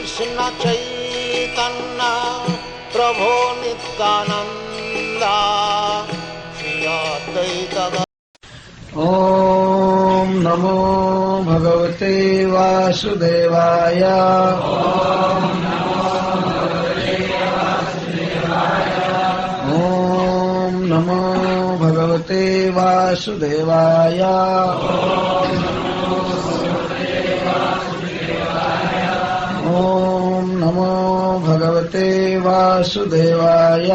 कृष्ण चैतन्य प्रभो नित्यानंद श्री अद्वैत। ओम नमो भगवते वासुदेवाय। ओम नमो भगवते वासुदेवाय। ओम नमो भगवते वासुदेवाय।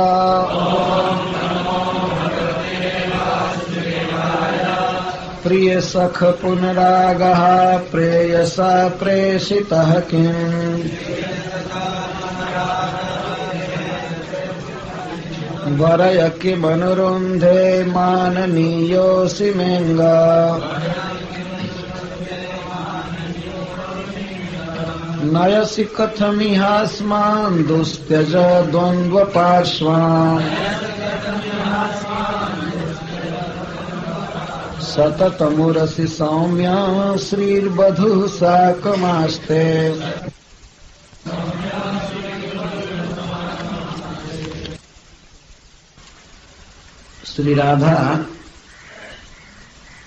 प्रिय सख पुनरागः प्रेयसा प्रेषितः किम् वरय किमनुरुन्धे माननीयोऽसि मेङ्ग। नयसि कथमिहास्मान् दुस्त्यज द्वन्द्वपार्श्वान् सततमुरसि सौम्य श्रीर्वधूः साकमास्ते। श्री राधा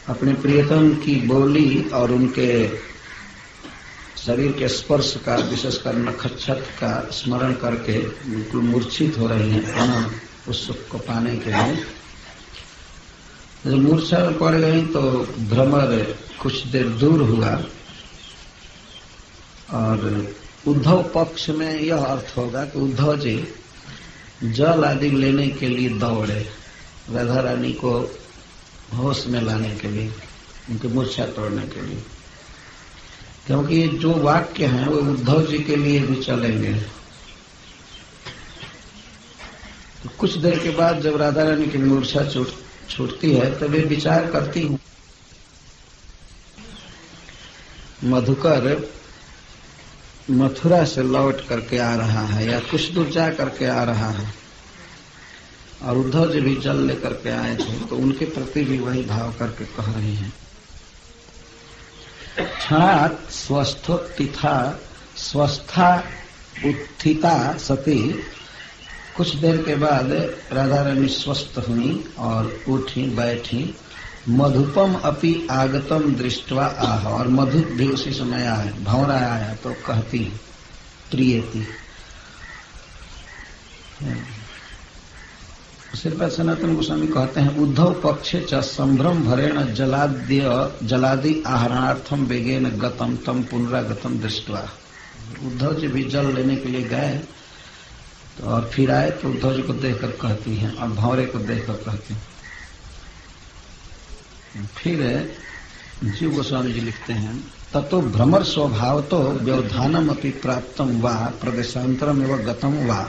अपने प्रियतम की बोली और उनके शरीर के स्पर्श का, विशेषकर नखच्छत का स्मरण करके बिल्कुल मूर्छित हो रही हैं उस सुख को पाने के लिए। जब मूर्छा पड़ गई तो भ्रमर कुछ देर दूर हुआ और उद्धव पक्ष में यह अर्थ होगा कि उद्धव जी जल आदि लेने के लिए दौड़े, राधा रानी को होश में लाने के लिए, उनकी मूर्छा तोड़ने के लिए, क्योंकि ये जो वाक्य हैं वो उद्धव जी के लिए भी चलेंगे। तो कुछ देर के बाद जब राधा रानी की मूर्छा छूटती है तब वे विचार करती हूँ, मधुकर मथुरा से लौट करके आ रहा है या कुछ दूर जा करके आ रहा है और उद्धव जी भी जल लेकर के आए थे, तो उनके प्रति भी वही भाव करके कह रही हैं। क्षणात् स्वस्थोत्थिता स्वस्था उत्थिता सती, कुछ देर के बाद राधा रानी स्वस्थ हुई और उठी, बैठी। मधुपम अपि आगतम दृष्ट्वा आह, और मधु भी उसी समय आया, भंवरा आया तो कहती प्रियति। श्रीपाद सनातन गोस्वामी कहते हैं उद्धव पक्षे च संभ्रम भरेण जलादि आहरणार्थम वेगेन गतम तम पुनरागतम दृष्ट्वा। उद्धव जी भी जल लेने के लिए गए तो और फिर आए तो उद्धव जी को देखकर कहती हैं और भंवरे को देखकर कहती हैं। फिर जीव गोस्वामी जी लिखते हैं ततो भ्रमर स्वभाव तो व्यवधानम अपि प्राप्तम वा प्रदेशांतरम एवं गतम वा।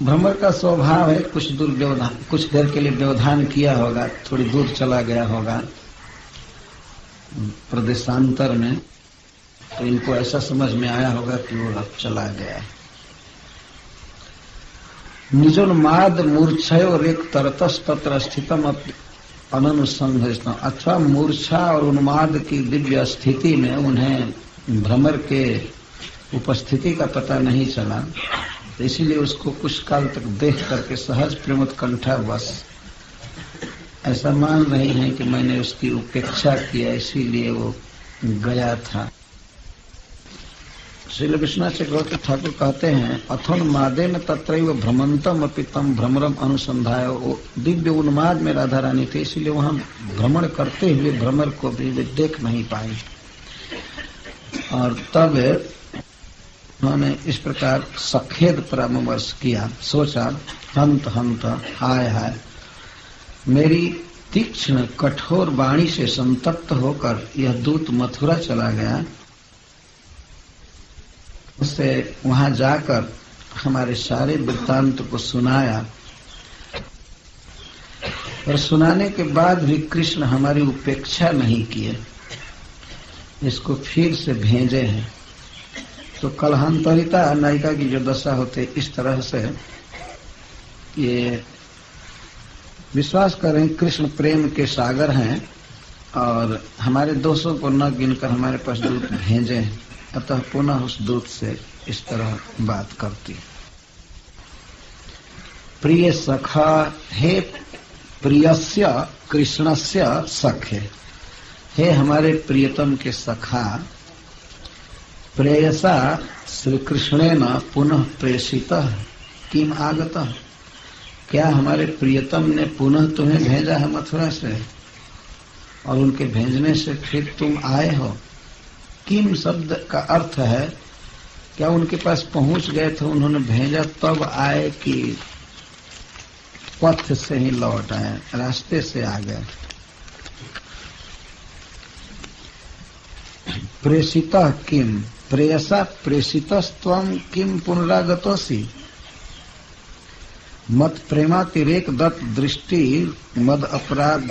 भ्रमर का स्वभाव है कुछ दूर व्यवधान, कुछ देर के लिए व्यवधान किया होगा, थोड़ी दूर चला गया होगा प्रदेशांतर में, तो इनको ऐसा समझ में आया होगा कि वो अब चला गया। निजोन्माद मूर्छयो रेक तरतस तत्र स्थितम अननुसंधस्तम। अथवा मूर्छा और उन्माद की दिव्य स्थिति में उन्हें भ्रमर के उपस्थिति का पता नहीं चला, तो इसीलिए उसको कुछ काल तक देख करके सहज प्रेमोत्कंठा बस ऐसा मान रही हैं कि मैंने उसकी उपेक्षा किया, इसीलिए वो गया था। श्री विश्वनाथ चक्रवर्ती ठाकुर कहते हैं अथोन्मादेन तत्रैव भ्रमंतम अपि तम भ्रमरम अनुसंधाय। वो दिव्य उन्माद में राधा रानी थे, इसीलिए वहां भ्रमण करते हुए भ्रमर को भी वे देख नहीं पाई। और तब उन्होंने इस प्रकार सखेद परामर्श किया, सोचा हंत हंत हाय हाय, मेरी तीक्ष्ण कठोर वाणी से संतप्त होकर यह दूत मथुरा चला गया। उससे वहां जाकर हमारे सारे वृत्तांत को सुनाया और सुनाने के बाद भी कृष्ण हमारी उपेक्षा नहीं किए, इसको फिर से भेजे हैं। तो कलहांतरिता नायिका की जो दशा होते इस तरह से ये विश्वास करें कृष्ण प्रेम के सागर हैं और हमारे दोषों को न गिनकर हमारे पास दूत भेजे हैं। अतः पुनः उस दूत से इस तरह बात करती। प्रिय सखा हे प्रियस्य कृष्णस्य सखे, हे हमारे प्रियतम के सखा, प्रेयसा श्री कृष्णेन पुनः प्रेषितः किम आगतः, क्या हमारे प्रियतम ने पुनः तुम्हें भेजा है मथुरा से और उनके भेजने से फिर तुम आए हो। किम शब्द का अर्थ है क्या उनके पास पहुंच गए थे, उन्होंने भेजा तब आए कि पथ से ही लौट आए, रास्ते से आ गए। प्रेषितः किम प्रेयसा प्रेषितस्त्वं किम पुनरागतोसि, मत प्रेमातिरेक दत्त दृष्टि मद अपराध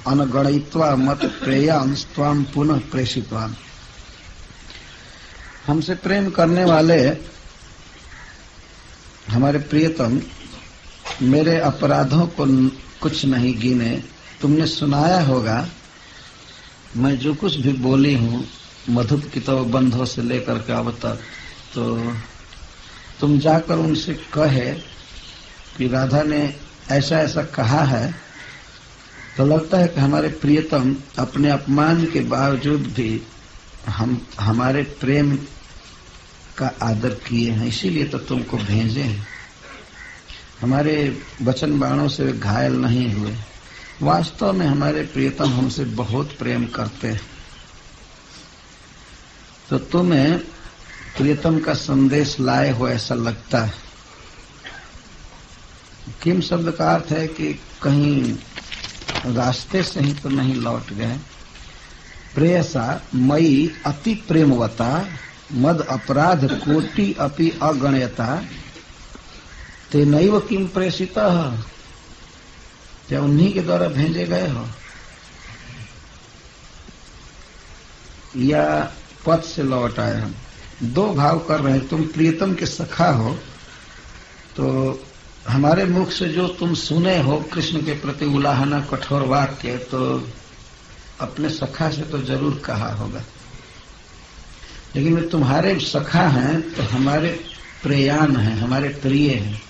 अनगणयित्वा मत प्रेयांस त्वाम पुनः प्रेषितवान। हमसे प्रेम करने वाले हमारे प्रियतम मेरे अपराधों को कुछ नहीं गिने। तुमने सुनाया होगा मैं जो कुछ भी बोली हूँ मधुप की तो बंधों से लेकर के अब तक, तो तुम जाकर उनसे कहे कि राधा ने ऐसा ऐसा कहा है, तो लगता है कि हमारे प्रियतम अपने अपमान के बावजूद भी हमारे प्रेम का आदर किए हैं, इसीलिए तो तुमको भेजे हैं। हमारे वचन बाणों से घायल नहीं हुए। वास्तव में हमारे प्रियतम हमसे बहुत प्रेम करते हैं। तो तुम्हें प्रियतम का संदेश लाए हो ऐसा लगता है। किम शब्द का अर्थ है कि कहीं रास्ते से ही तो नहीं लौट गए। प्रेयसा मई अति प्रेमवता मद अपराध कोटि अपि अगण्यता तेनैव किम प्रेषितः, क्या उन्हीं के द्वारा भेजे गए हो या पथ से लौट आए हम। दो भाव कर रहे हैं। तुम प्रियतम के सखा हो तो हमारे मुख से जो तुम सुने हो कृष्ण के प्रति उलाहना कठोर वाक्य, तो अपने सखा से तो जरूर कहा होगा, लेकिन वे तुम्हारे सखा हैं तो हमारे प्रेयान हैं, हमारे प्रिय हैं।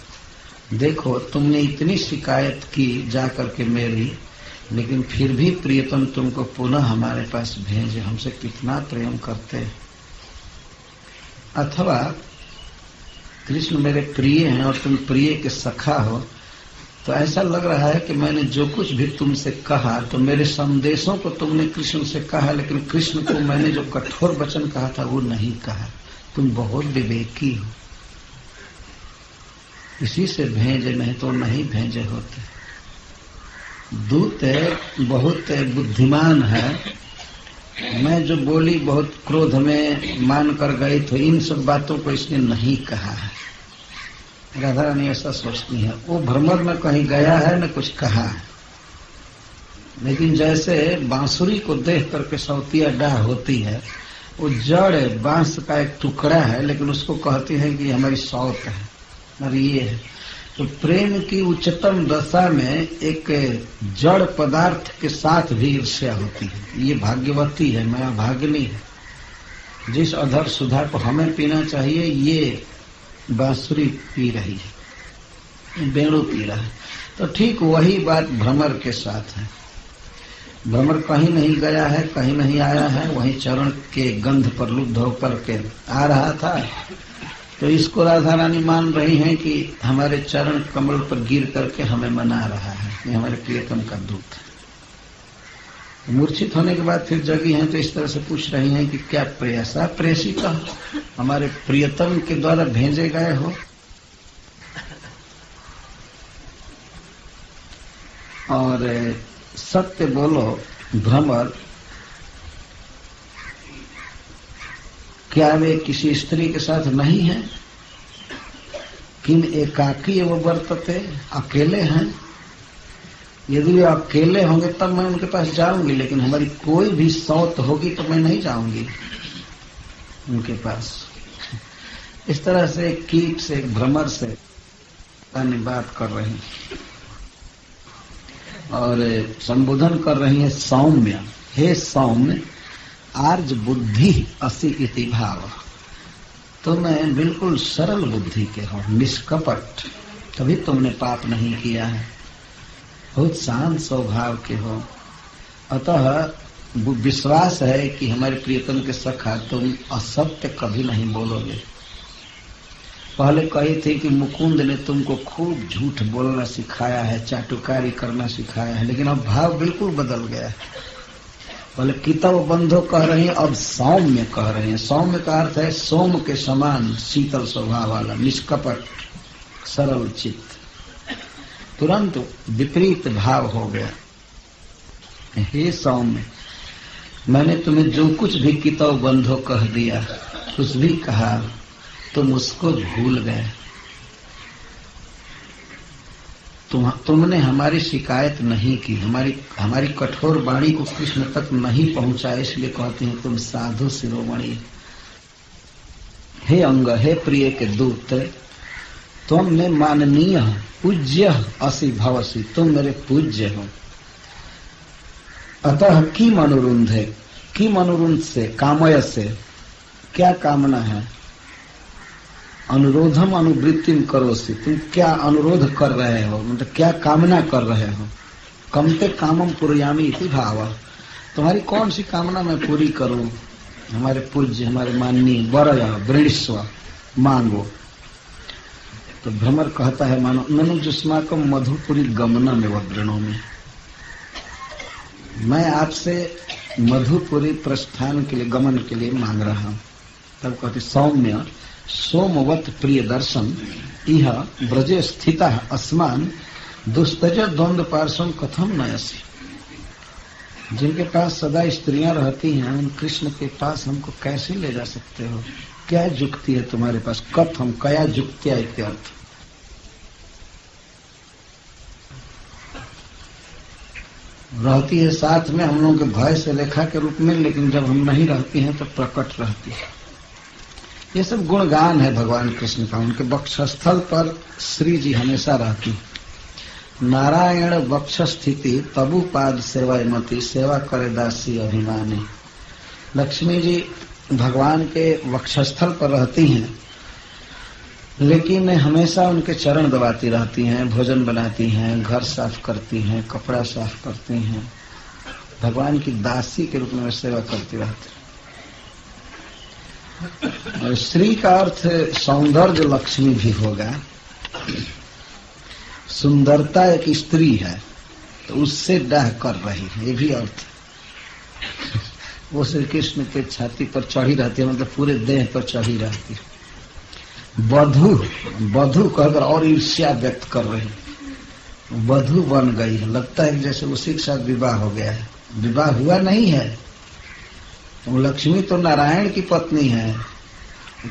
देखो तुमने इतनी शिकायत की जाकर के मेरी, लेकिन फिर भी प्रियतम तुमको पुनः हमारे पास भेजे, हमसे कितना प्रेम करते हैं। अथवा कृष्ण मेरे प्रिय हैं और तुम प्रिय के सखा हो, तो ऐसा लग रहा है कि मैंने जो कुछ भी तुमसे कहा तो मेरे संदेशों को तुमने कृष्ण से कहा, लेकिन कृष्ण को मैंने जो कठोर वचन कहा था वो नहीं कहा। तुम बहुत विवेकी हो, इसी से भेजे, नहीं तो नहीं भेजे होते। दूत बहुत बुद्धिमान है। मैं जो बोली बहुत क्रोध में मान कर गई, तो इन सब बातों को इसने नहीं कहा है। राधा रानी ऐसा सोचती है। वो भ्रमर में कहीं गया है न कुछ कहा है, लेकिन जैसे बांसुरी को देख करके सौतिया डाह होती है, वो जड़ बांस का एक टुकड़ा है, लेकिन उसको कहती है कि हमारी सौत है और ये है। तो प्रेम की उच्चतम दशा में एक जड़ पदार्थ के साथ भी ईर्ष्या होती है। ये भाग्यवती है, मैं अभागिनी है। जिस अधर सुधा को हमें पीना चाहिए, ये बांसुरी पी रही है, बेणु पी रहा है। तो ठीक वही बात भ्रमर के साथ है। भ्रमर कहीं नहीं गया है, कहीं नहीं आया है, वहीं चरण के गंध पर लुब्ध होकर के आ रहा था। तो इसको राधा रानी मान रही हैं कि हमारे चरण कमल पर गिर करके हमें मना रहा है, ये हमारे प्रियतम का दूत है। मूर्छित होने के बाद फिर जगी हैं, तो इस तरह से पूछ रही हैं कि क्या प्रेयसा प्रेषिता, हमारे प्रियतम के द्वारा भेजे गए हो। और सत्य बोलो भ्रमर, क्या वे किसी स्त्री के साथ नहीं हैं? किम एकाकी वो वर्तते, अकेले हैं। यदि वे अकेले होंगे तब मैं उनके पास जाऊंगी, लेकिन हमारी कोई भी सौत होगी तो मैं नहीं जाऊंगी उनके पास। इस तरह से एक कीट से, एक भ्रमर से बात कर रही हैं और संबोधन कर रही है सौम्य। हे सौम्य, आर्ज बुद्धि असि इति भाव। तुम बिल्कुल सरल बुद्धि के हो, निष्कपट, कभी तुमने पाप नहीं किया है, बहुत शांत स्वभाव के हो। अतः विश्वास है कि हमारे प्रियतम के सखा तुम असत्य कभी नहीं बोलोगे। पहले कही थी कि मुकुंद ने तुमको खूब झूठ बोलना सिखाया है, चाटुकारी करना सिखाया है, लेकिन अब भाव बिल्कुल बदल गया है। पहले कितव बंधो कह रहे हैं, अब सौम्य कह रहे हैं। सौम्य का अर्थ है सोम के समान शीतल स्वभाव वाला, निष्कपट, सरल चित्त। तुरंत विपरीत भाव हो गया। हे सौम्य, मैंने तुम्हें जो कुछ भी कितव बंधो कह दिया, कुछ भी कहा, तुम उसको भूल गए। तुमने हमारी शिकायत नहीं की, हमारी कठोर वाणी को कृष्ण तक नहीं पहुंचा, इसलिए कहते हैं तुम साधु शिरोमणि। हे अंग, हे प्रिय के दूत, तुम में माननीय पूज्य असि भवसि, तुम मेरे पूज्य हो। अतः किम अनुरुंध है, किम अनुरुंध से, कामय से, क्या कामना है? अनुरोधम अनुवृत्तिम करोसि, तुम क्या अनुरोध कर रहे हो, मतलब क्या कामना कर रहे हो? कमते कामम पुरयामी इति भाव, तुम्हारी कौन सी कामना मैं पूरी करूं? हमारे पूज्य, हमारे माननीय, वरय वृणीस्व, मांगो। तो भ्रमर कहता है, मानो ननु जुष्माकम मधुपुरी गमनम एवं वृणोमि, मैं आपसे मधुपुरी प्रस्थान के लिए, गमन के लिए मांग रहा हूं। तब कहते सौम्य सोमवत प्रिय दर्शन इह ब्रजे स्थिता अस्मान दुस्तज द्वंद्व पार्श्व कथम नयसी। जिनके पास सदा स्त्रियां रहती हैं, उन कृष्ण के पास हमको कैसे ले जा सकते हो? क्या जुक्ति है तुम्हारे पास? कथम, कया जुक्तिया इत्यर्थ। रहती है साथ में हम लोगों के भय से रेखा के रूप में, लेकिन जब हम नहीं रहती हैं तो प्रकट रहती है। ये सब गुणगान है भगवान कृष्ण का। उनके वक्षस्थल पर श्री जी हमेशा रहती। नारायण वक्ष स्थिति तबु पाद सेवा मति, सेवा करे दासी अभिमानी। लक्ष्मी जी भगवान के वक्षस्थल पर रहती हैं, लेकिन हमेशा उनके चरण दबाती रहती हैं, भोजन बनाती हैं, घर साफ करती हैं, कपड़ा साफ करती हैं। भगवान की दासी के रूप में सेवा करती रहती। और श्री का अर्थ सौंदर्य लक्ष्मी भी होगा। सुंदरता एक स्त्री है तो उससे डाह कर रही है, ये भी अर्थ। वो श्री कृष्ण के छाती पर चढ़ी रहती है, मतलब पूरे देह पर चढ़ी रहती है। वधु, वधु कहकर और ईर्ष्या व्यक्त कर रही, वधु बन गई है। लगता है जैसे उसी के साथ विवाह हो गया है। विवाह हुआ नहीं है। तो लक्ष्मी तो नारायण की पत्नी है,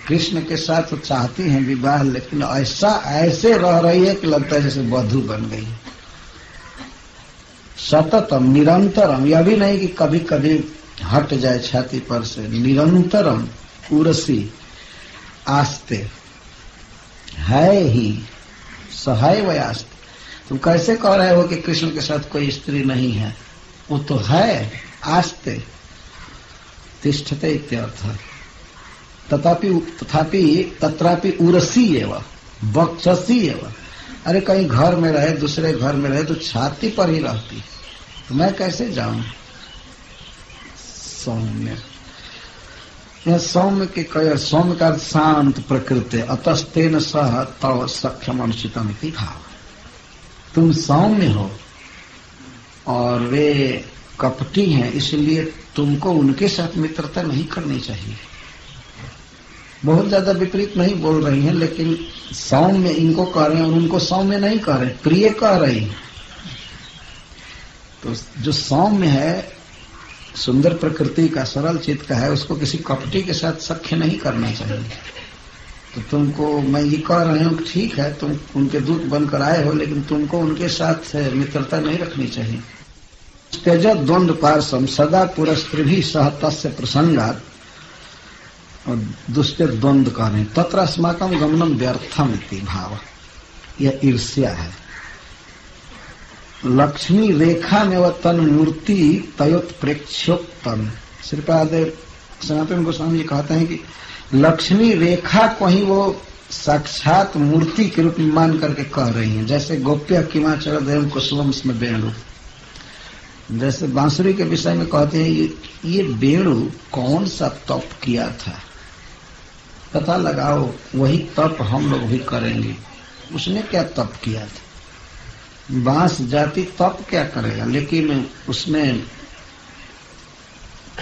कृष्ण के साथ तो चाहती हैं विवाह, लेकिन ऐसे रह रही है कि लगता है जैसे वधु बन गई। सततम, निरंतरम, यह भी नहीं कि कभी कभी हट जाए छाती पर से। निरंतरम उर्सी आस्ते, है ही सहाय वयास्ते। तुम कैसे कह रहे हो कि कृष्ण के साथ कोई स्त्री नहीं है? वो तो है, आस्ते तिष्ठते इत्यर्थ। तथापि उरसी एवं वक्षसी एवं। अरे कहीं घर में रहे, दूसरे घर में रहे तो छाती पर ही रहती, तो मैं कैसे जाऊं? सौम्य, यह सौम्य के कय, सौम्य का शांत प्रकृति। अतस्तेन सह तव सख्यम अनुचितम इति भाव। तुम सौम्य हो और वे कपटी हैं, इसलिए तुमको उनके साथ मित्रता नहीं करनी चाहिए। बहुत ज्यादा विपरीत नहीं बोल रही हैं, लेकिन सौम्य इनको कह रहे हैं और उनको सौम्य नहीं कह रहे, प्रिय कह रही। तो जो सौम्य है, सुंदर प्रकृति का, सरल चित्त का है, उसको किसी कपटी के साथ सख्य नहीं करना चाहिए। तो तुमको मैं ये कह रही हूँ, ठीक है तुम उनके दूत बनकर आए हो, लेकिन तुमको उनके साथ मित्रता नहीं रखनी चाहिए। त्यज द्वंद्व पार्श्वम सदा पुरस्त्री सह तस्य प्रसंगात, और दुष्ट द्वंद्व कह रहे हैं। तत्र अस्माकं गमनम व्यर्थम इति भाव। यह ईर्ष्या है। लक्ष्मी रेखा में वह तन मूर्ति तयोत प्रेक्षोक्तम श्रीपाद सनातन गोस्वामी जी कहते हैं कि लक्ष्मी रेखा को ही वो साक्षात मूर्ति के रूप में मान करके कह रही हैं। जैसे गोप्य किमाचर देव कुशलम में वेणु, जैसे बांसुरी के विषय में कहते हैं ये वेणु कौन सा तप किया था, पता लगाओ, वही तप हम लोग भी करेंगे। उसने क्या तप किया था? बांस जाति तप क्या करेगा, लेकिन उसमें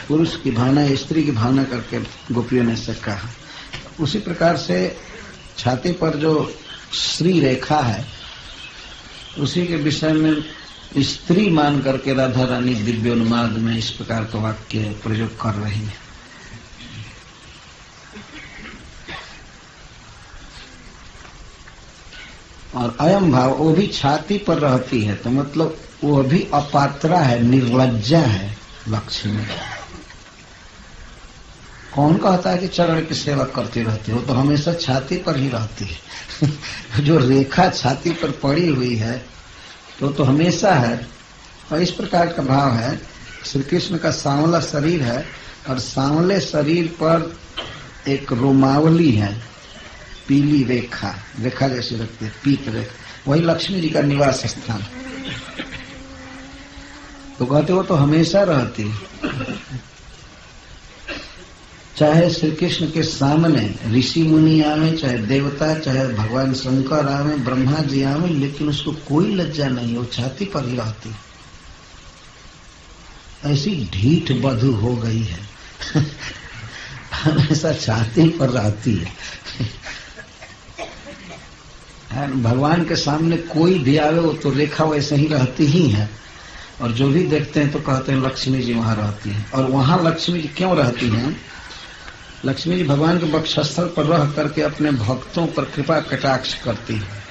पुरुष की भावना स्त्री की भावना करके गोपियों ने से कहा। उसी प्रकार से छाती पर जो श्री रेखा है उसी के विषय में स्त्री मान करके राधा रानी दिव्योन्माद में इस प्रकार का वाक्य प्रयोग कर रही है। और अयम भाव वो भी छाती पर रहती है, तो मतलब वो भी अपात्रा है, निर्लज्जा है लक्ष्मी। कौन कहता है कि चरण की सेवा करती रहती हो, तो हमेशा छाती पर ही रहती है। जो रेखा छाती पर पड़ी हुई है तो हमेशा है। और इस प्रकार का भाव है, श्री कृष्ण का सांवला शरीर है और सांवले शरीर पर एक रोमावली है, पीली रेखा, रेखा जैसी रखती है, पीत रेखा, वही लक्ष्मी जी का निवास स्थान। तो कहते वो तो हमेशा रहती है। चाहे श्री कृष्ण के सामने ऋषि मुनि आवे, चाहे देवता, चाहे भगवान शंकर आवे, ब्रह्मा जी आवे, लेकिन उसको कोई लज्जा नहीं, वो छाती पर ही रहती। ऐसी ढीठ बधु हो गई है, हमेशा छाती पर रहती है। भगवान के सामने कोई भी आवे वो तो रेखा वैसे ही रहती ही है, और जो भी देखते हैं तो कहते हैं लक्ष्मी जी वहां रहती है। और वहां लक्ष्मी जी क्यों रहती हैं? लक्ष्मी जी भगवान के वक्षस्थल पर रह करके अपने भक्तों पर कृपा कटाक्ष करती है,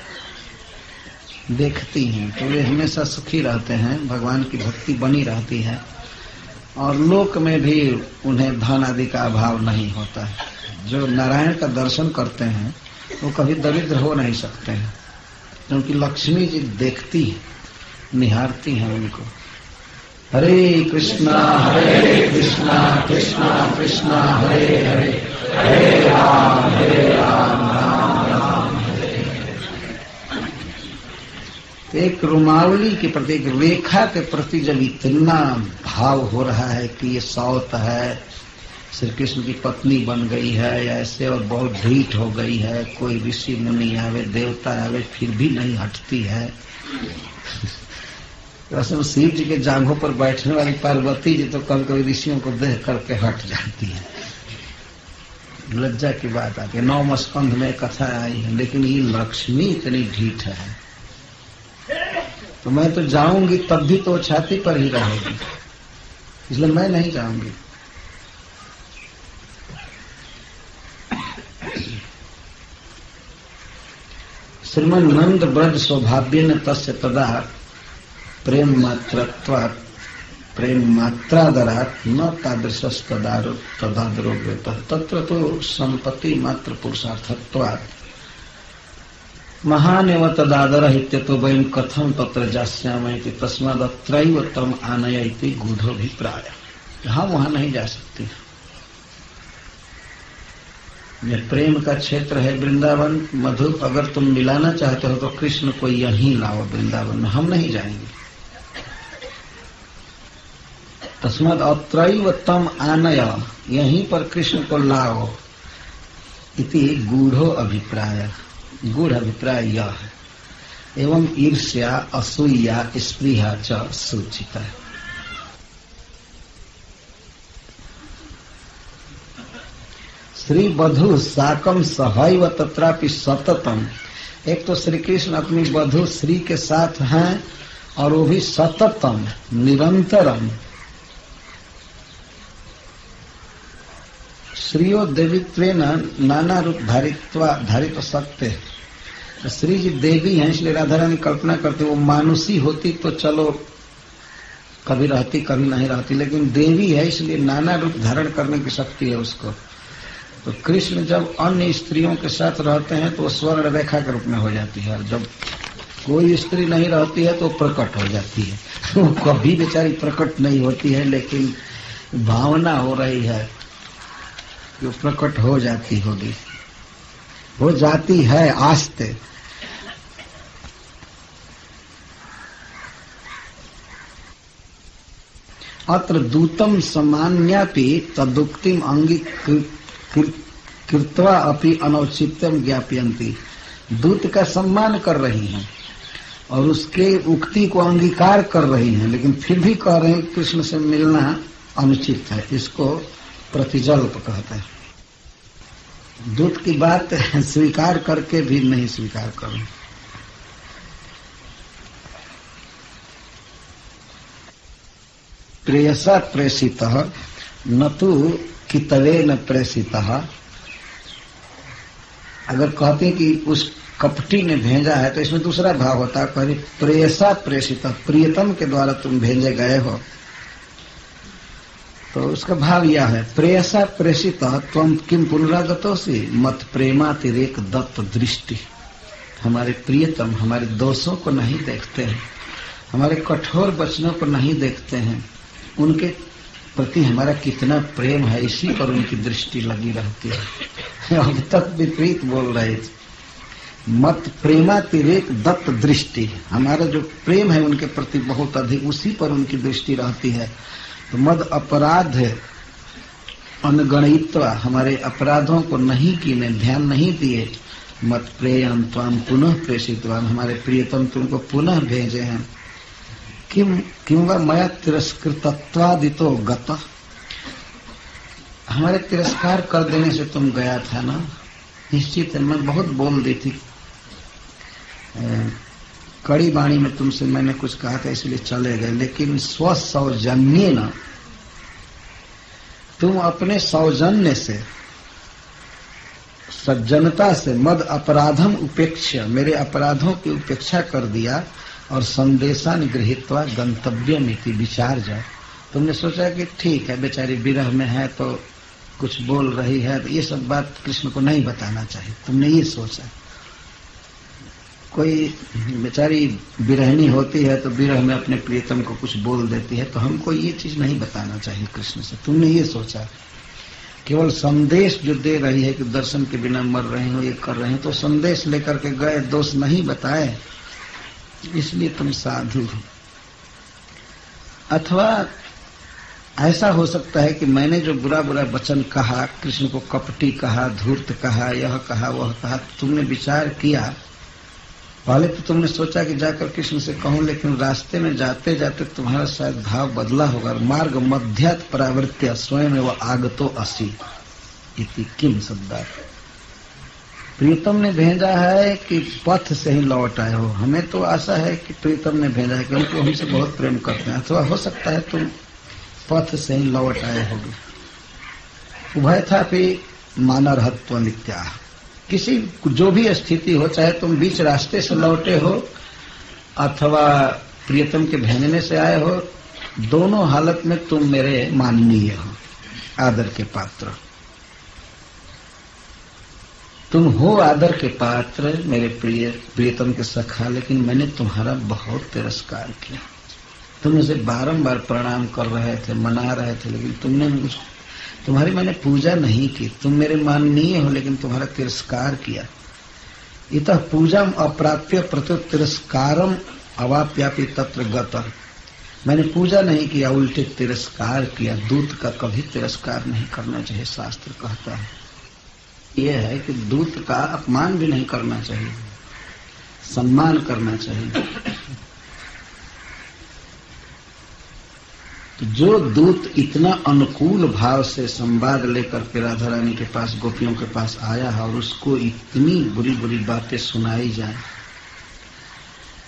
देखती हैं, तो वे हमेशा सुखी रहते हैं, भगवान की भक्ति बनी रहती है, और लोक में भी उन्हें धन आदि का अभाव नहीं होता है। जो नारायण का दर्शन करते हैं वो कभी दरिद्र हो नहीं सकते हैं, क्योंकि लक्ष्मी जी देखती है, निहारती हैं उनको। हरे कृष्णा कृष्णा कृष्णा हरे हरे, हरे राम राम राम हरे। एक रुमावली के प्रति, एक रेखा के प्रति जब इतना भाव हो रहा है कि ये सौत है, श्री कृष्ण की पत्नी बन गई है या ऐसे, और बहुत ढीठ हो गई है, कोई ऋषि मुनि आवे, देवता आवे, फिर भी नहीं हटती है। वैसे शिव जी के जांघों पर बैठने वाली पार्वती जी तो कभी कभी ऋषियों को देख करके हट जाती है। लज्जा की बात आती है। 9 स्कंध में कथा आई है, लेकिन ये लक्ष्मी इतनी ढीठ है, तो मैं तो जाऊंगी तब भी तो छाती पर ही रहेगी, इसलिए मैं नहीं जाऊंगी। श्रीमन नंद ब्रज सौभाग्य न तस्य तदा प्रेम मात्रत्वात् प्रेम मात्रादरात् न तादृशस्तदारो तदादरोग्यतः तत्र तो संपत्ति मात्र पुरुषार्थत्वात् महानेव तदादरः इत्यतो वयं कथं तत्र जास्यामः तस्मादत्रैव तम आनय इति गूढ़ोऽभिप्रायः। हम वहां नहीं जा सकते। ये प्रेम का क्षेत्र है वृंदावन, मधु, अगर तुम मिलाना चाहते हो तो कृष्ण को यहीं लाओ वृंदावन में, हम नहीं जाएंगे। तस्मात् अत्रैव तम आनय, यहीं पर कृष्ण को लाओ, इति गूढ़ो अभिप्राय, गूढ़ अभिप्राय यह है। एवं ईर्ष्या असूया स्पृहा च सूचिता है। श्री वधु साकम सहैव तत्रापि सततम। एक तो श्री कृष्ण अपनी वधु श्री के साथ हैं और वो भी सततम, निरंतरम। श्रीयो देवीत्वेन नाना रूप धारित सत्य। श्री जी देवी हैं, इसलिए राधा रानी कल्पना करते, वो मानुषी होती तो चलो कभी रहती कभी नहीं रहती, लेकिन देवी है इसलिए नाना रूप धारण करने की शक्ति है उसको। तो कृष्ण जब अन्य स्त्रियों के साथ रहते हैं तो स्वर्ण रेखा के रूप में हो जाती है, और जब कोई स्त्री नहीं रहती है तो प्रकट हो जाती है। वो कभी बेचारी प्रकट नहीं होती है, लेकिन भावना हो रही है जो प्रकट हो जाती होगी, हो जाती है आस्ते। अत्र दूतम सामान्यापि तदुक्तिम अंगीकृत्वा अपि अनौचित्यम ज्ञापयन्ति। दूत का सम्मान कर रही हैं और उसके उक्ति को अंगीकार कर रही हैं, लेकिन फिर भी कह रहे हैं कृष्ण से मिलना अनुचित है। इसको प्रतिजल्प कहते हैं। दूत की बात स्वीकार करके भी नहीं स्वीकार करो। प्रेयसा प्रेषितः न तो कितवेन प्रेषितः। अगर कहते हैं कि उस कपटी ने भेजा है तो इसमें दूसरा भाव होता है। कहे प्रेयसा प्रेषितः, प्रियतम के द्वारा तुम भेजे गए हो, तो उसका भाव यह है प्रेयसा प्रेषितः त्वं किम पुनरागतोसि मत प्रेमातिरेक दत्त दृष्टि। हमारे प्रियतम हमारे दोषों को नहीं देखते हैं, हमारे कठोर वचनों को नहीं देखते हैं, उनके प्रति हमारा कितना प्रेम है इसी पर उनकी दृष्टि लगी रहती है। अब तक विपरीत बोल रहे थे। मत प्रेमातिरेक दत्त दृष्टि, हमारा जो प्रेम है उनके प्रति बहुत अधिक, उसी पर उनकी दृष्टि रहती है। तो मद अपराध अनगणित्वा, हमारे अपराधों को नहीं कीने, ध्यान नहीं दिए। मत प्रेयम त्वाम पुनः प्रेषितवान, हमारे प्रियतम तुमको पुनः भेजे हैं। किम वा मया तिरस्कृतत्वादितो गतः, हमारे तिरस्कार कर देने से तुम गया था ना। निश्चित है, मैं बहुत बोल दी थी, कड़ी वाणी में तुमसे मैंने कुछ कहा था इसलिए चले गए, लेकिन स्वसौजन्य न, तुम अपने सौजन्य से, सज्जनता से मद अपराधम उपेक्षा, मेरे अपराधों की उपेक्षा कर दिया और संदेशा निगृहीत्वा गंतव्यमिति विचार जाए। तुमने सोचा कि ठीक है बेचारी विरह में है तो कुछ बोल रही है, तो ये सब बात कृष्ण को नहीं बताना चाहिए, तुमने ये सोचा। कोई बेचारी विरहिणी होती है तो विरह में अपने प्रियतम को कुछ बोल देती है, तो हमको ये चीज नहीं बताना चाहिए कृष्ण से, तुमने ये सोचा। केवल संदेश जो दे रही है कि दर्शन के बिना मर रहे हो, ये कर रहे हो, तो संदेश लेकर के गए, दोष नहीं बताए, इसलिए तुम साधु हो। अथवा ऐसा हो सकता है कि मैंने जो बुरा बुरा वचन कहा, कृष्ण को कपटी कहा, धूर्त कहा, यह कहा वह कहा, तुमने विचार किया। पहले तो तुमने सोचा कि जाकर कृष्ण से कहूं, लेकिन रास्ते में जाते जाते तुम्हारा शायद भाव बदला होगा। मार्ग मध्यात् परावृत्य स्वयं वह आगतो असि इति किम शब्दार्थ। प्रीतम ने भेजा है कि पथ से ही लौट आए हो। हमें तो आशा है कि प्रीतम ने भेजा है क्योंकि हमसे बहुत प्रेम करते हैं, अथवा हो सकता है तुम पथ से ही लौट आए होगे। उभय था भी मानरहत्व नित्या, किसी जो भी स्थिति हो, चाहे तुम बीच रास्ते से लौटे हो अथवा प्रियतम के भेजने से आए हो, दोनों हालत में तुम मेरे माननीय हो, आदर के पात्र। तुम हो आदर के पात्र, मेरे प्रियतम के सखा, लेकिन मैंने तुम्हारा बहुत तिरस्कार किया। तुम मुझे बारंबार प्रणाम कर रहे थे, मना रहे थे, लेकिन तुमने तुम्हारी मैंने पूजा नहीं की। तुम मेरे माननीय हो लेकिन तुम्हारा तिरस्कार किया। इतः पूजा अप्राप्य प्रति तिरस्कारम अवाप्यापि तत्र गतः, मैंने पूजा नहीं किया, उल्टे तिरस्कार किया। दूत का कभी तिरस्कार नहीं करना चाहिए, शास्त्र कहता है। यह है कि दूत का अपमान भी नहीं करना चाहिए, सम्मान करना चाहिए। जो दूत इतना अनुकूल भाव से संवाद लेकर के राधा रानी के पास, गोपियों के पास आया है और उसको इतनी बुरी बुरी बातें सुनाई जाए,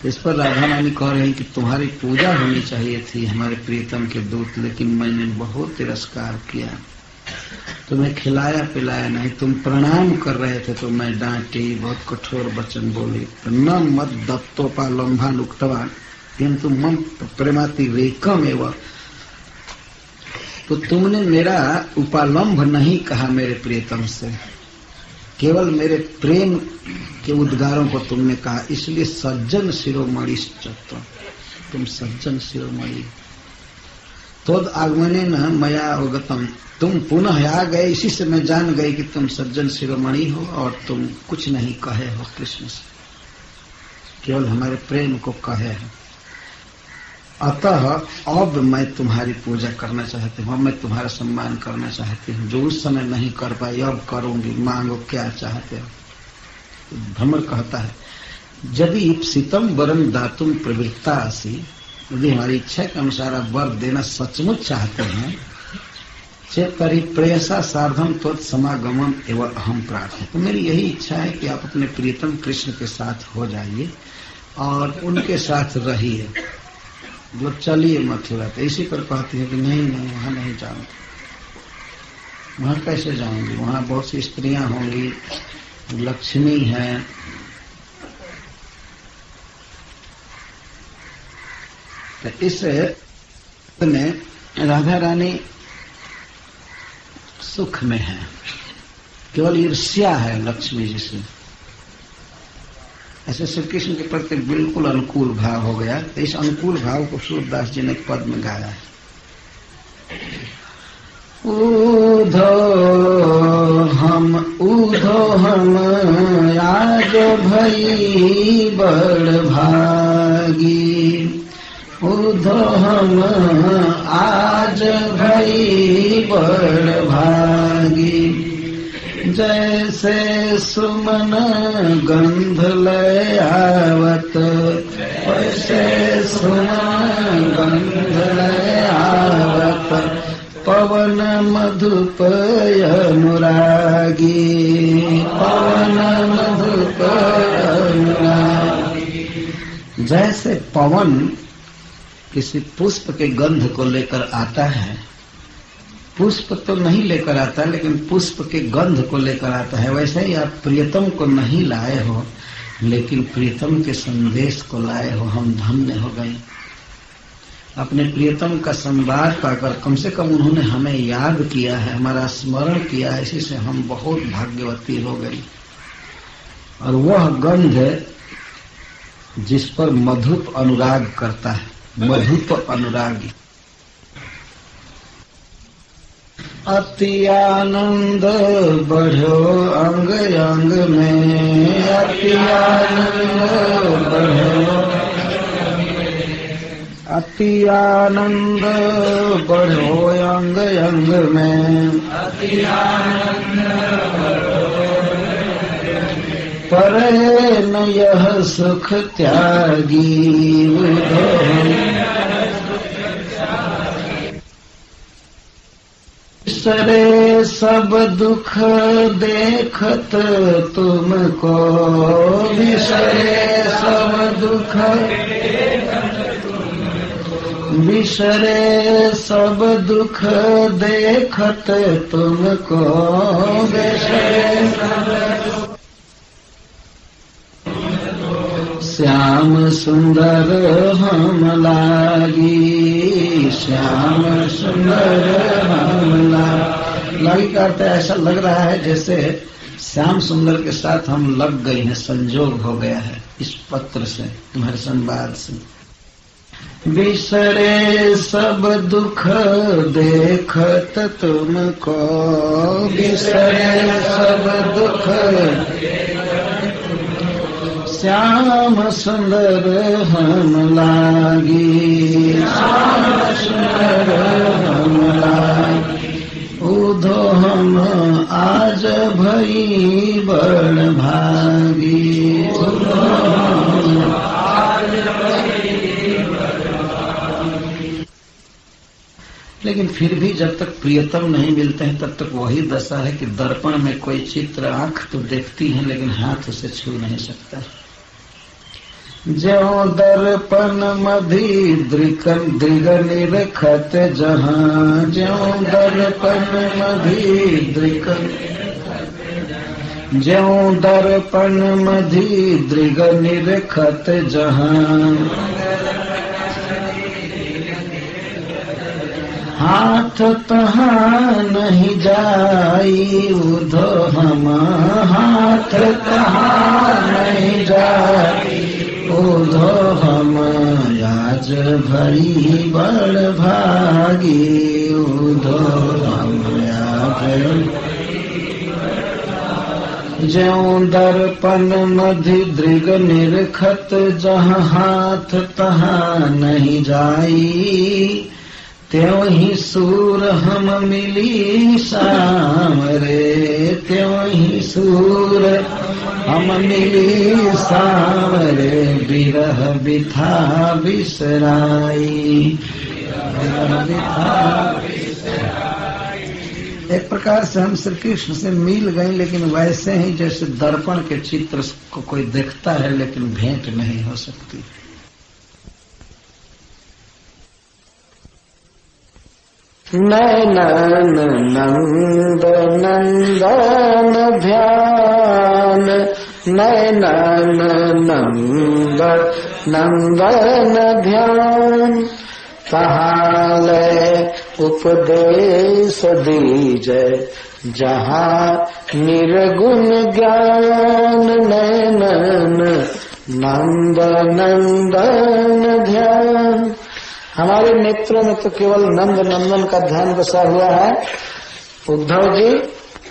इस पर राधा रानी कह रही कि तुम्हारी पूजा होनी चाहिए थी हमारे प्रियतम के दूत, लेकिन मैंने बहुत तिरस्कार किया। तुम्हें खिलाया पिलाया नहीं, तुम प्रणाम कर रहे थे तो मैं डांटी, बहुत कठोर वचन बोली। न मत दत्तोपालंभान उक्तवान किंतु मम प्रेमाति रेकम एवं, तो तुमने मेरा उपालंभ नहीं कहा मेरे प्रियतम से, केवल मेरे प्रेम के उद्गारों को तुमने कहा, इसलिए सज्जन शिरोमणि, तुम सज्जन शिरोमणि। तोद आगमने न मया अवगतम, तुम पुनः आ गए, इसी से मैं जान गई कि तुम सज्जन शिरोमणि हो और तुम कुछ नहीं कहे हो कृष्ण से, केवल हमारे प्रेम को कहे हो। अतः अब मैं तुम्हारी पूजा करना चाहती हूँ, अब मैं तुम्हारा सम्मान करना चाहती हूँ, जो उस समय नहीं कर पाई अब करूंगी, मांगो क्या चाहते हो। भ्रमर कहता है यदि ईप्सितम वरम दातुम प्रवृत्ता आसी, यदि हमारी इच्छा के अनुसार आप वर देना सचमुच चाहते हैं, चेत परिप्रेयसा सार्धम त्वत् समागमम एवं अहम प्रार्थना, तो मेरी यही इच्छा है कि आप अपने प्रियतम कृष्ण के साथ हो जाइए और उनके साथ रहिए, जो चलिए मथुरा। तो इसी पर कहती है कि नहीं नहीं वहां नहीं जाऊंगी, वहां कैसे जाऊंगी, वहां बहुत सी स्त्रियां होंगी, लक्ष्मी है, तो इस में राधा रानी सुख में है, केवल ईर्ष्या है लक्ष्मी जी से। ऐसे श्री कृष्ण के प्रति बिल्कुल अनुकूल भाव हो गया। तो इस अनुकूल भाव को सूरदास जी ने पद में गाया है। ऊधो हम आज भई बड़ भागी, ऊधो हम आज भई बड़ भागी, जैसे सुमन गंध लय आवत, वैसे सुमन गंध लय आवत, पवन मधुपय अनुरागी, पवन मधुपय अनुरागी। जैसे पवन किसी पुष्प के गंध को लेकर आता है, पुष्प तो नहीं लेकर आता लेकिन पुष्प के गंध को लेकर आता है, वैसे ही आप प्रियतम को नहीं लाए हो लेकिन प्रियतम के संदेश को लाए हो। हम धन्य हो गए, अपने प्रियतम का संवाद पाकर कम से कम उन्होंने हमें याद किया है, हमारा स्मरण किया है, इसी से हम बहुत भाग्यवती हो गई। और वह गंध जिस पर मधुप अनुराग करता है, मधुप अनुरागी। अति आनंद बढ़ो अंग अंग में, अति आनंद बढ़ो, अति आनंद बढ़ो अंग अंग में, अति आनंद परे न यह सुख त्यागी, बिसरे सब दुख देखत तुमको, बिसरे सब दुख, बिसरे सब दुख देखत तुमको, बिसरे सब श्याम सुंदर हम लागी, श्याम सुंदर हम लागी का अर्थ ऐसा लग रहा है जैसे श्याम सुंदर के साथ हम लग गए हैं, संजोग हो गया है इस पत्र से, तुम्हारे संवाद से। बिसरे सब दुख देखत तुमको, बिसरे सब दुख श्याम सुंदर हम लागी, श्याम सुंदर हम लागी। ऊधो हम आज भई बड़ भागी, ऊधो हम आज भई बड़ भागी। लेकिन फिर भी जब तक प्रियतम नहीं मिलते हैं तब तक वही दशा है कि दर्पण में कोई चित्र आंख तो देखती है लेकिन हाथ उसे छू नहीं सकता। ज्यों दर्पण मधि दृग निरखत जहां, ज्यों दर्पण मधि दृग, ज्यों दर्पण मधि दृग निरखत जहां, हाथ तहाँ नहीं जाई ऊधो हम, हाथ तहाँ नहीं जाई ऊधो हम हम आज भई बड़ भागी उधो हम आज ज्यों दर्पण मधि दृग निरखत जहाँ हाथ तहाँ नहीं जाई त्यों ही सूर हम मिली शाम रे त्यों ही सूर हम मिली शाम रे बिरह बिथा बिसराई। एक प्रकार से हम श्री कृष्ण से मिल गए, लेकिन वैसे ही जैसे दर्पण के चित्र को कोई देखता है लेकिन भेंट नहीं हो सकती। नैनन नंद नंदन ध्यान नैनन नंद नंदन ध्यान तहाले उपदेश दीजय जहाँ निर्गुण ज्ञान नैनन नंद नंदन ध्यान। हमारे नेत्रों में तो केवल नंद नंदन का ध्यान बसा हुआ है। उद्धव जी,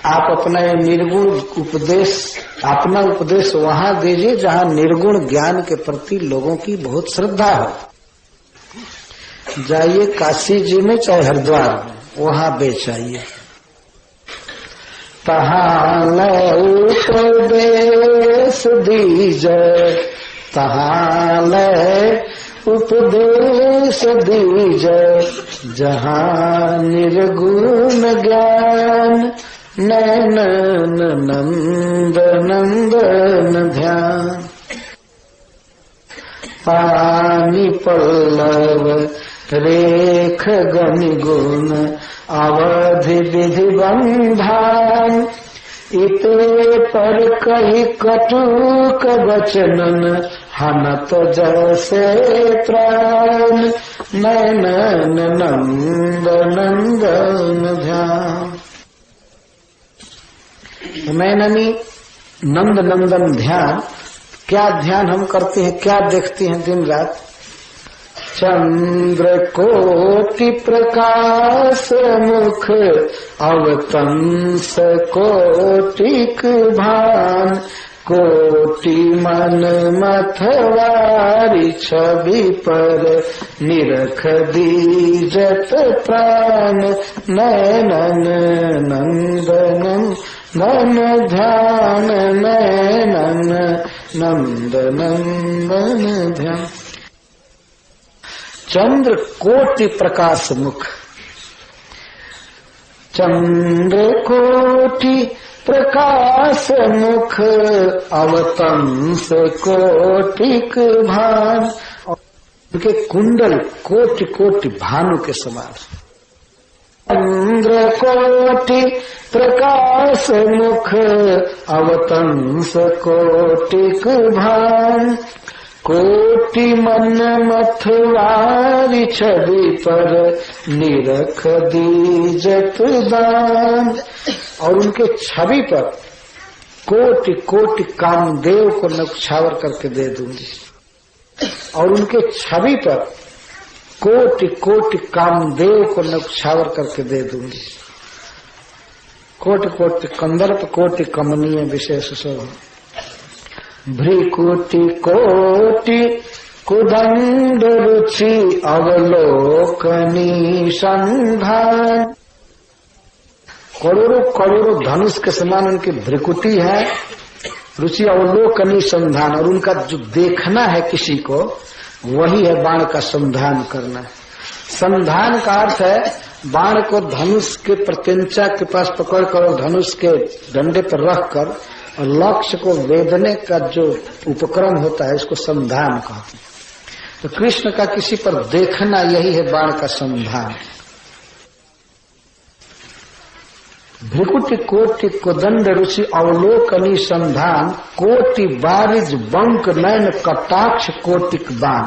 आप अपना निर्गुण उपदेश, अपना उपदेश वहां दीजिए जहाँ निर्गुण ज्ञान के प्रति लोगों की बहुत श्रद्धा हो। जाइए काशी जी में चाहे हरिद्वार में, वहां बेचाइए। तहाँ उपदेश दीजय तहाँ उपदेश दीजय जहाँ निर्गुण ज्ञान नैनन नंद नंदन ध्यान। पानी पल्लव रेख गण गुण अवधि विधि बंधान इते पर कही कटुक वचनन हनत जैसे प्राण नैनन नंद नंदन ध्यान। नैननी नंद नंदन ध्यान, क्या ध्यान हम करते हैं, क्या देखते हैं दिन रात। चंद्र कोटि प्रकाश मुख अवतंस कोटिक भान कोटि मन मथवारी छवि पर निरख दीजत प्राण नैनन नंदन नन ध्यान नैनन नंद नंदन ध्यान। चंद्र कोटि प्रकाश मुख, चंद्र कोटि प्रकाश मुख अवतंस कोटिक भान, उनके कुंडल कोटि कोटि भानु के समान। चंद्र कोटि प्रकाश मुख अवतंस कोटिक भान कोटि मन मथवारी छवि पर निरख दीजत दान। और उनके छवि पर कोटि कोटि कामदेव को नक्छावर करके दे दूंगी। और उनके छवि पर कोटि कोटि कामदेव को नक्छावर करके दे दूंगी। कोटि कोटि कंदर्प कोटि कमनीय विशेष सब। भ्रिकुटि कोटि कुदंड रुचि अवलोकनी संधान। करोड़ों करोड़ों धनुष के समान उनकी भ्रिकुटी है, रुचि अवलोकनी संधान। और उनका जो देखना है किसी को, वही है बाण का संधान करना। संधान का अर्थ है बाण को धनुष के प्रत्यंचा के पास पकड़कर और धनुष के डंडे पर रखकर और लक्ष्य को वेदने का जो उपक्रम होता है, इसको संधान कहते हैं। तो कृष्ण का किसी पर देखना, यही है बाण का संधान। भ्रिकुटि कोटि कोदंड रुचि अवलोकनी संधान कोटि बारिज बंक नयन कटाक्ष कोटिक बाण।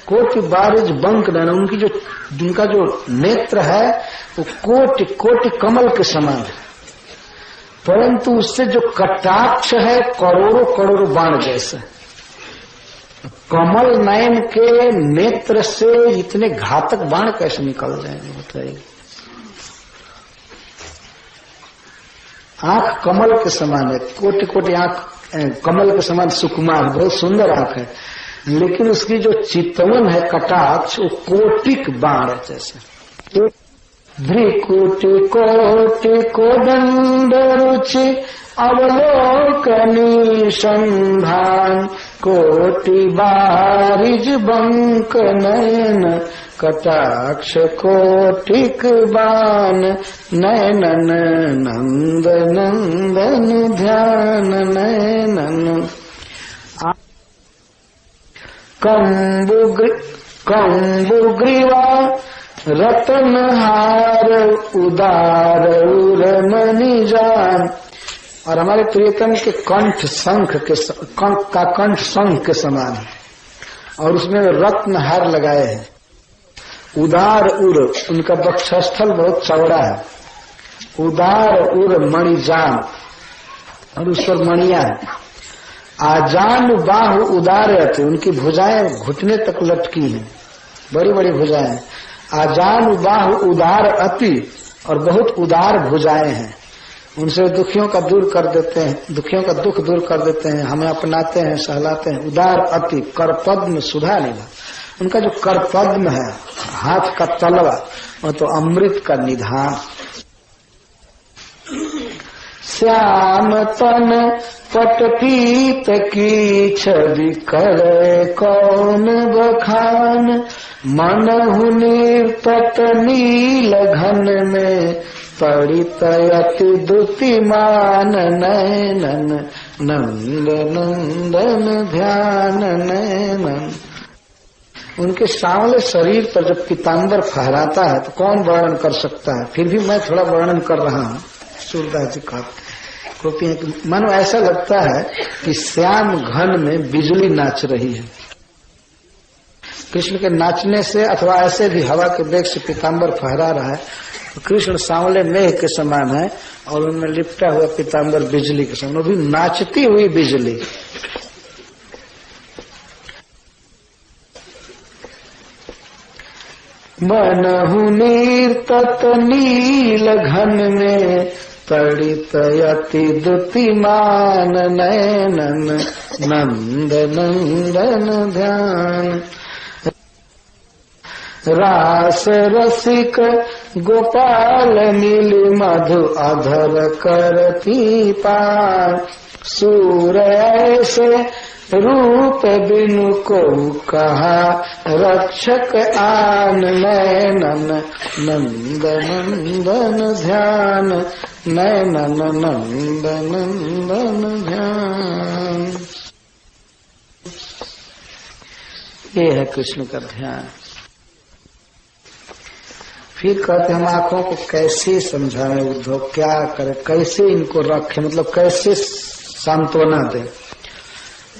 कोटि बारिज बंक नयन, उनका जो नेत्र है वो कोटि कोटि कमल के समान है, परंतु उससे जो कटाक्ष है करोड़ों करोड़ों बाण जैसा। कमल नयन के नेत्र से इतने घातक बाण कैसे निकल जाएंगे बताइए। आंख कमल के समान है, कोटि कोटि आंख कमल के समान सुकुमार, बहुत सुंदर आंख है, लेकिन उसकी जो चितवन है कटाक्ष वो कोटिक बाण है जैसे। भ्रिकुटि कोटि कोदंड रुचि अवलोकनी संधान कोटि बारिज बंक नयन कटाक्ष कोटिक बाण नयनन नंद नंदन ध्यान नयनन। कंबुग्रीवा रतनहार उदार उरमणि जान। और हमारे प्रियतम के कंठ शंख के कंठ शंख के समान है और उसमें रत्न हार लगाए हैं। उदार उर, उनका वक्षस्थल बहुत चौड़ा है। उदार उर मणिजान, और उस पर मणियां है। आजान बाहु उदार है, उनकी भुजाएं घुटने तक लटकी हैं, बड़ी बड़ी भुजाएं। आजान बाहु उदार अति, और बहुत उदार भुजाएं हैं। उनसे दुखियों का दूर कर देते हैं, दुखियों का दुख दूर कर देते हैं, हमें अपनाते हैं, सहलाते हैं। उदार अति करपद्म सुधा लीला, उनका जो करपद्म है हाथ का तलवा, वो तो अमृत का निधान। श्याम तन पटपीत की छवि करे कौन बखान मनहु निर्तत नील घन में पड़ित अति दुतिमान नयनन नंद नंदन ध्यान नयनन। उनके सांवले शरीर पर जब पीताम्बर फहराता है तो कौन वर्णन कर सकता है। फिर भी मैं थोड़ा वर्णन कर रहा हूँ। सूरदास जी कहते हैं, मानो ऐसा लगता है कि श्याम घन में बिजली नाच रही है। कृष्ण के नाचने से अथवा ऐसे भी हवा के वेग से पीताम्बर फहरा रहा है तो कृष्ण सांवले मेघ के समान है और उनमें लिपटा हुआ पीताम्बर बिजली के समान, वो भी नाचती हुई बिजली। मनहु निर्तत नील घन में पड़ित अति दुतिमान नयनन नंद नंदन ध्यान। रास रसिक गोपाल नील मधु अधर करती पार सूर ऐसे रूप बिनु को कहा रक्षक आन नयनन नंद नंदन ध्यान नयनन नंद नंदन ध्यान। ये है कृष्ण का ध्यान। फिर कहते हम आंखों को कैसे समझाएं उद्धव, क्या करें, कैसे इनको रखें, मतलब कैसे सांत्वना दें।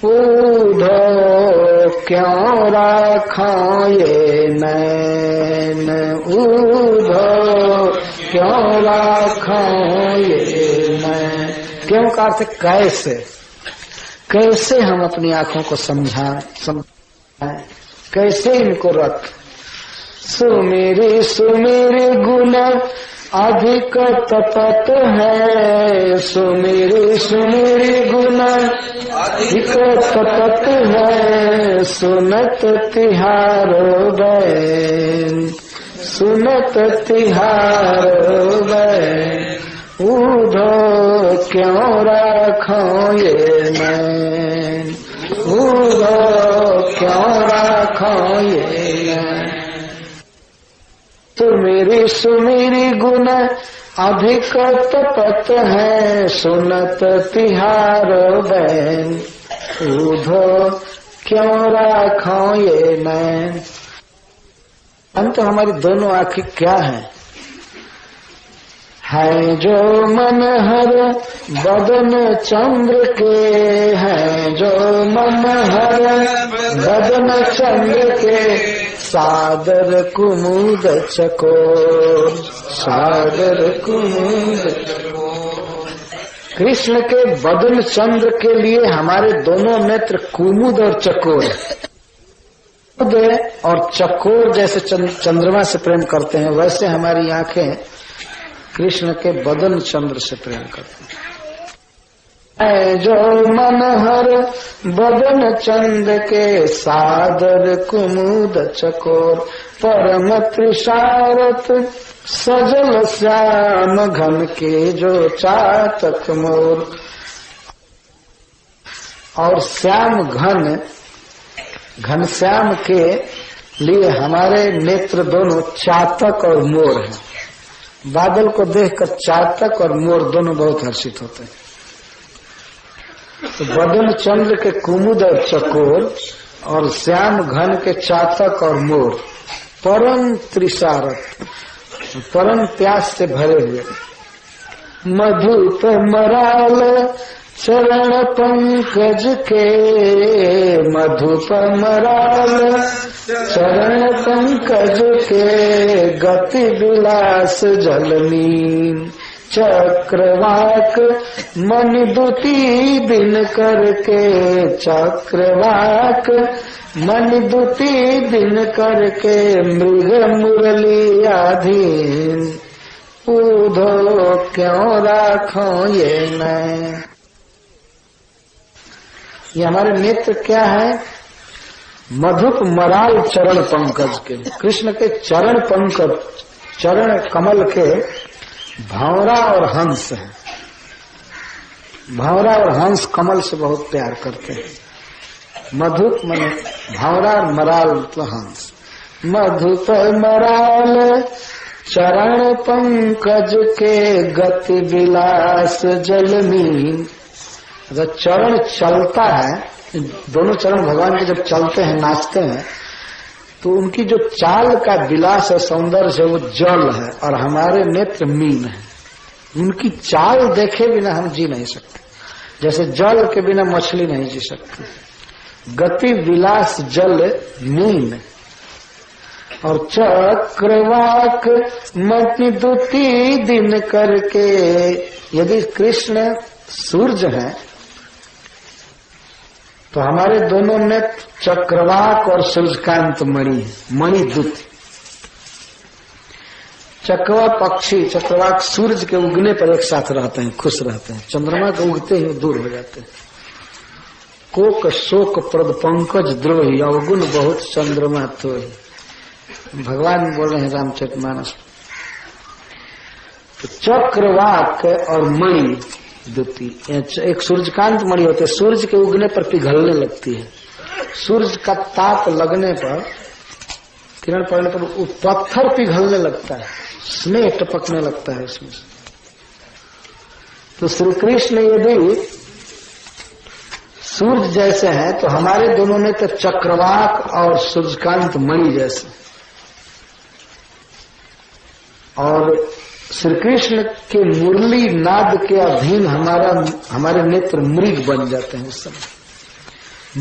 उद्धव क्यों रखा ये नैन, उद्धव क्यों रखा ये नैन। क्यों का अर्थ कैसे, कैसे हम अपनी आंखों को समझाएं, कैसे इनको रख। सुमेरे सुमेरे गुण अधिक तपत है, सुमेरे सुमेरे गुण अधिक तपत है। सुनत तिहारो बैन, सुनत तिहारो बैन। उद्धव क्यों रखो ये नैन, उद्धव क्यों रखो ये नैन। सुमेरी सुमेरी गुण अधिक तपत है, सुनत तिहारो बैन। उद्धव क्यों रखो ये नैन। अंत हमारी दोनों आंखें क्या हैं? है जो मनहर बदन चंद्र के, है जो मनहर बदन चंद्र के। सादर कुमुद चकोर, सादर कुमुद चकोर। कृष्ण के बदन चंद्र के लिए हमारे दोनों नेत्र कुमुद और चकोर। और चकोर जैसे चंद्रमा से प्रेम करते हैं, वैसे हमारी आंखें कृष्ण के बदन चंद्र से प्रेम करते हैं। जो मनहर बदन चंद के सादर कुमुद चकोर, परम त्रिशारत सजल श्याम घन के जो चातक मोर। और श्याम घन श्याम के लिए हमारे नेत्र दोनों चातक और मोर हैं। बादल को देखकर चातक और मोर दोनों बहुत हर्षित होते हैं। तो बदन चंद्र के कुमुद और चकोर और श्याम घन के चातक और मोर, परम त्रिसारत, परम प्यास से भरे हुए। मधुप मराल चरण पंकज के, मधुप मराल चरण पंकज के, गति विलास जलनीन। चक्रवाक मन दुती दिन करके, चक्रवाक मन दुती दिन करके, मृग मुरली आधीन। पूधो क्यों राखो ये नैन। ये हमारे नेत्र क्या है? मधुप मराल चरण पंकज के, कृष्ण के चरण पंकज, चरण कमल के भंवरा और हंस है। भंवरा और हंस कमल से बहुत प्यार करते हैं। मधुप मन भंवरा और मराल तो हंस। मधुप मराल चरण पंकज के, गति विलास जलमीन। अगर चरण चलता है, दोनों चरण भगवान के जब चलते हैं, नाचते हैं, तो उनकी जो चाल का विलास है, सौंदर्य है, वो जल है और हमारे नेत्र मीन है। उनकी चाल देखे बिना हम जी नहीं सकते, जैसे जल के बिना मछली नहीं जी सकती। गति विलास जल मीन। और चक्रवाक मति दुती दिन करके। यदि कृष्ण सूर्य है तो हमारे दोनों नेत्र चक्रवाक और सूर्यकांत मणि है, मणिदूत। चक्रवा पक्षी, चक्रवाक सूर्य के उगने पर एक साथ रहते हैं, खुश रहते हैं। चंद्रमा के उगते ही दूर हो जाते हैं। कोक शोक प्रद पंकज द्रोही, अवगुण बहुत चंद्रमा तो ही। भगवान बोल रहे हैं रामचरितमानस। तो चक्रवाक और मणि द्युति, एक सूर्यकांत मणि होते, सूर्य के उगने पर पिघलने लगती है। सूर्य का ताप लगने पर, किरण पड़ने पर वो पत्थर पिघलने लगता है, स्नेह टपकने लगता है उसमें। तो श्री कृष्ण यदि सूर्य जैसे हैं तो हमारे दोनों ने तो चक्रवाक और सूर्यकांत मणि जैसे। और श्री कृष्ण के मुरली नाद के अधीन हमारे नेत्र मृग बन जाते हैं उस समय।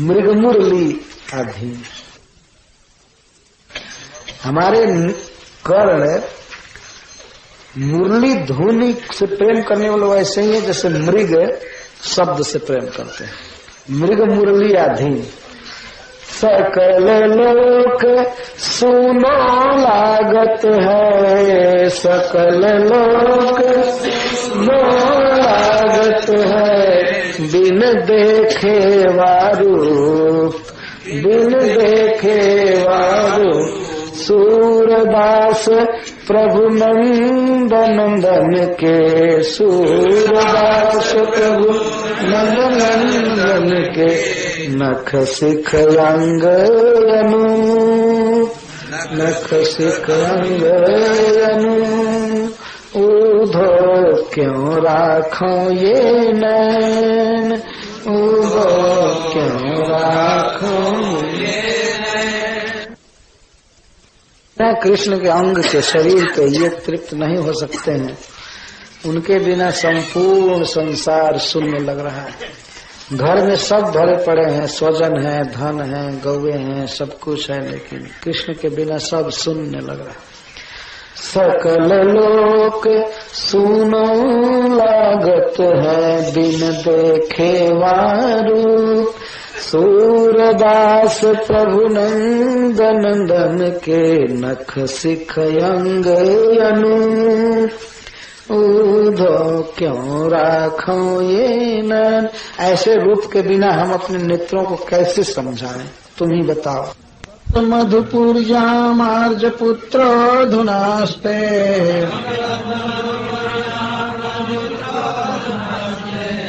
मृग मुरली अधीन हमारे कर्ण मुरली ध्वनि से प्रेम करने वाले वैसे ही है जैसे मृग शब्द से प्रेम करते हैं। मृग मुरली अधीन। सकल लोक सुनो लागत है, सकल लोक सुनो लागत है। बिन देखे वारू, बिन देखे वारू। सूरदास प्रभु नंदन के, सूरदास प्रभु नंदन के। नख सिख अंग अनु, नख सिख अंग अनु। उधो क्यों राखो ये नैन, उधो क्यों राखो ये नैन। कृष्ण के अंग के, शरीर के ये तृप्त नहीं हो सकते हैं। उनके बिना संपूर्ण संसार शून्य लग रहा है। घर में सब भरे पड़े हैं, स्वजन है, धन है, गौवे हैं, सब कुछ है, लेकिन कृष्ण के बिना सब शून्य लग रहा है। सकल लोक सुनो लागत है, बिन देखे वारू। सूरदास प्रभु नंद नंदन के नख सिख अंग अनु ऊधो क्यों राखो ये नैन। ऐसे रूप के बिना हम अपने नेत्रों को कैसे समझाएं, तुम ही बताओ। मधुपुर जामार्ज पुत्र धुनास्ते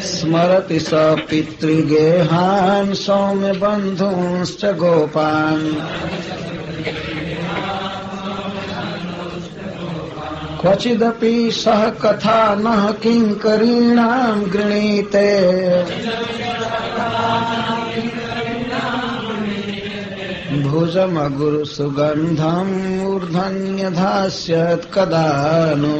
स्मरति स पितृगेहान् सौम्य बन्धुंश्च गोपान् क्वचिदपि सह कथा नः किङ्करीणाम् गृणीते भुजमगुरु सुगन्धम् ऊर्ध्वन्यधास्यत् कदा नु।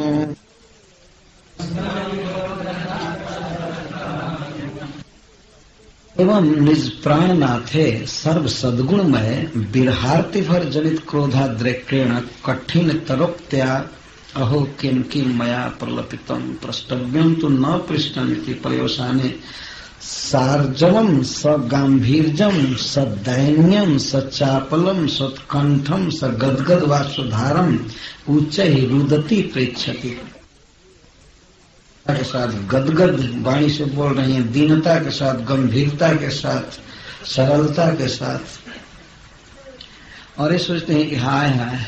एवं निज प्राणनाथे सर्व सद्गुणमय बिरहार्ति भर जनित क्रोधाद्रेकेण कठिन तरोक्त्या अहो किम किम मया प्रलपितम प्रष्टव्यम तु न पृष्ठमिति पर्यवसाने सार्जवम सगांभीर्यम सदैन्यम सचापलम सत्कंठम सगदगद वासुधारम उच्चैः रुदति प्रेक्षति। के साथ गदगद वाणी से बोल रही हैं, दीनता के साथ, गंभीरता के साथ, सरलता के साथ, और ये सोचते हैं कि हाय हाय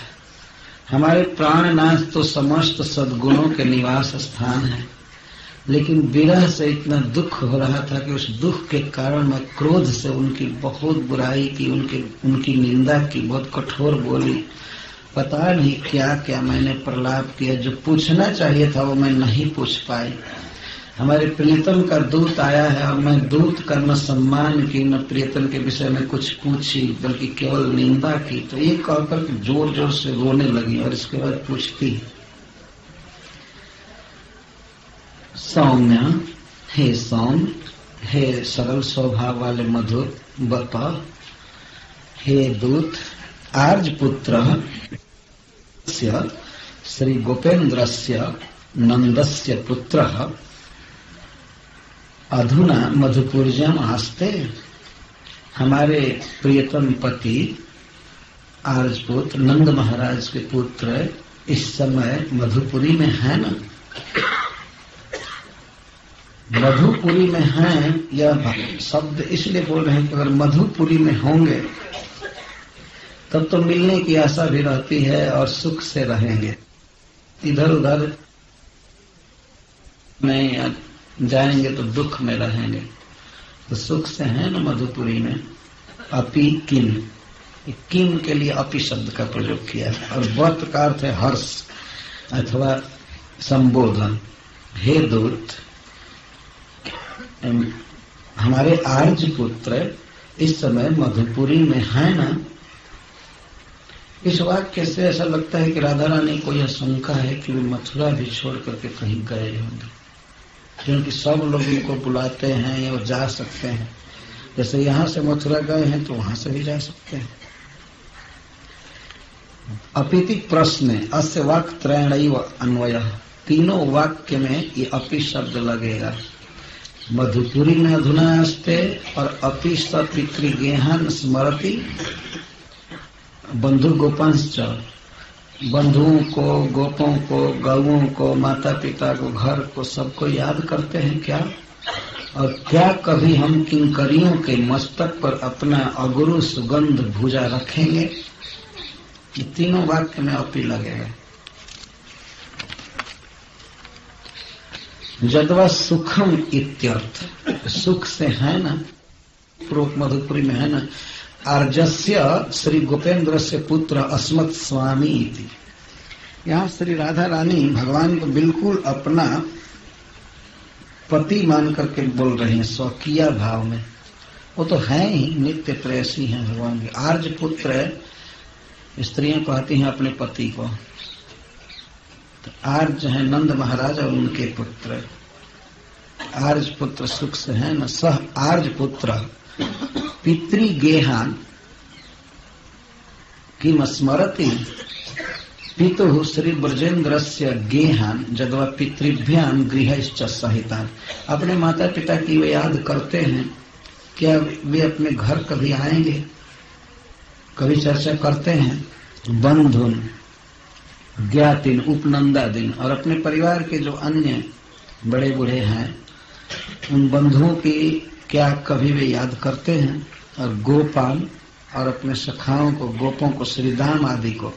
हमारे प्राणनाथ तो समस्त सद्गुणों के निवास स्थान है, लेकिन विरह से इतना दुख हो रहा था कि उस दुख के कारण मैं क्रोध से उनकी बहुत बुराई की, उनकी निंदा की, बहुत कठोर बोली। पता नहीं क्या क्या मैंने प्रलाप किया, जो पूछना चाहिए था वो मैं नहीं पूछ पाई। हमारे प्रियतम का दूत आया है और मैं दूत का न सम्मान की न प्रियतम के विषय में कुछ पूछी, बल्कि केवल निंदा की। तो ये कहकर जोर जोर से रोने लगी और इसके बाद पूछती, सौम्य, हे सौम्य, हे सरल स्वभाव वाले मधुर बता, हे दूत, आर्ज पुत्र श्री गोपेन्द्रस्य नंदस्य पुत्रः अधुना मधुपुर्याम आस्ते। हमारे प्रियतम पति आर्जपुत्र नंद महाराज के पुत्र इस समय मधुपुरी में है ना? मधुपुरी में हैं, यह शब्द इसलिए बोल रहे हैं कि अगर मधुपुरी में होंगे तब तो मिलने की आशा भी रहती है और सुख से रहेंगे। इधर उधर नहीं जाएंगे तो दुख में रहेंगे, तो सुख से है ना मधुपुरी में। अपि किम, किम के लिए अपि शब्द का प्रयोग किया है, और वत का अर्थ है हर्ष अथवा संबोधन। हे दूत, हमारे आर्ज पुत्र इस समय मधुपुरी में है ना? इस वाक्य से ऐसा लगता है कि राधा रानी को यह शंका है कि वे मथुरा भी छोड़ करके कहीं गए होंगे, क्योंकि सब लोग उनको बुलाते हैं या जा सकते हैं। जैसे यहाँ से मथुरा गए हैं तो वहां से भी जा सकते हैं। अपीति प्रश्न अस्य वाक्य त्रयणैव अन्वयः, तीनों वाक्य में ये अपि शब्द लगेगा। मधुपुरी में अधुना अस्ते और अपि स पितृगेहान् स्मरति बंधु गोपांश्च, बंधुओं को, गोपों को, गौओं को, माता पिता को, घर को, सबको याद करते हैं क्या? और क्या कभी हम किंकरियों के मस्तक पर अपना अगुरु सुगंध भुजा रखेंगे? ये तीनों वाक्य में अपी लगेगा। जदवा सुखम इत्यर्थ, सुख से है ना, पूर्व मधुपुरी में है ना। आर्जस्य श्री गोपेन्द्र से पुत्र अस्मत् स्वामी इति, यहाँ श्री राधा रानी भगवान को बिल्कुल अपना पति मान करके बोल रहे हैं, स्वकीय भाव में। वो तो है ही, नित्य प्रेयसी हैं भगवान के। आर्ज पुत्र स्त्रियां कहती हैं अपने पति को, तो आर्ज है नंद महाराज और उनके पुत्र। आर्ज पुत्र सुख से है न। सह आर्ज पुत्र पितृगेहान् किम स्मरति पितुः श्री ब्रजेन्द्रस्य गेहान् जद्वा पितृभ्यां गृहश्च सहितान्। अपने माता पिता की वे याद करते हैं, क्या वे अपने घर कभी आएंगे? कभी चर्चा करते हैं बंधुन, ज्ञातिन, उपनंदादिन और अपने परिवार के जो अन्य बड़े बूढ़े हैं उन बंधुओं की क्या कभी वे याद करते हैं? और गोपाल और अपने सखाओं को, गोपों को, श्रीदाम आदि को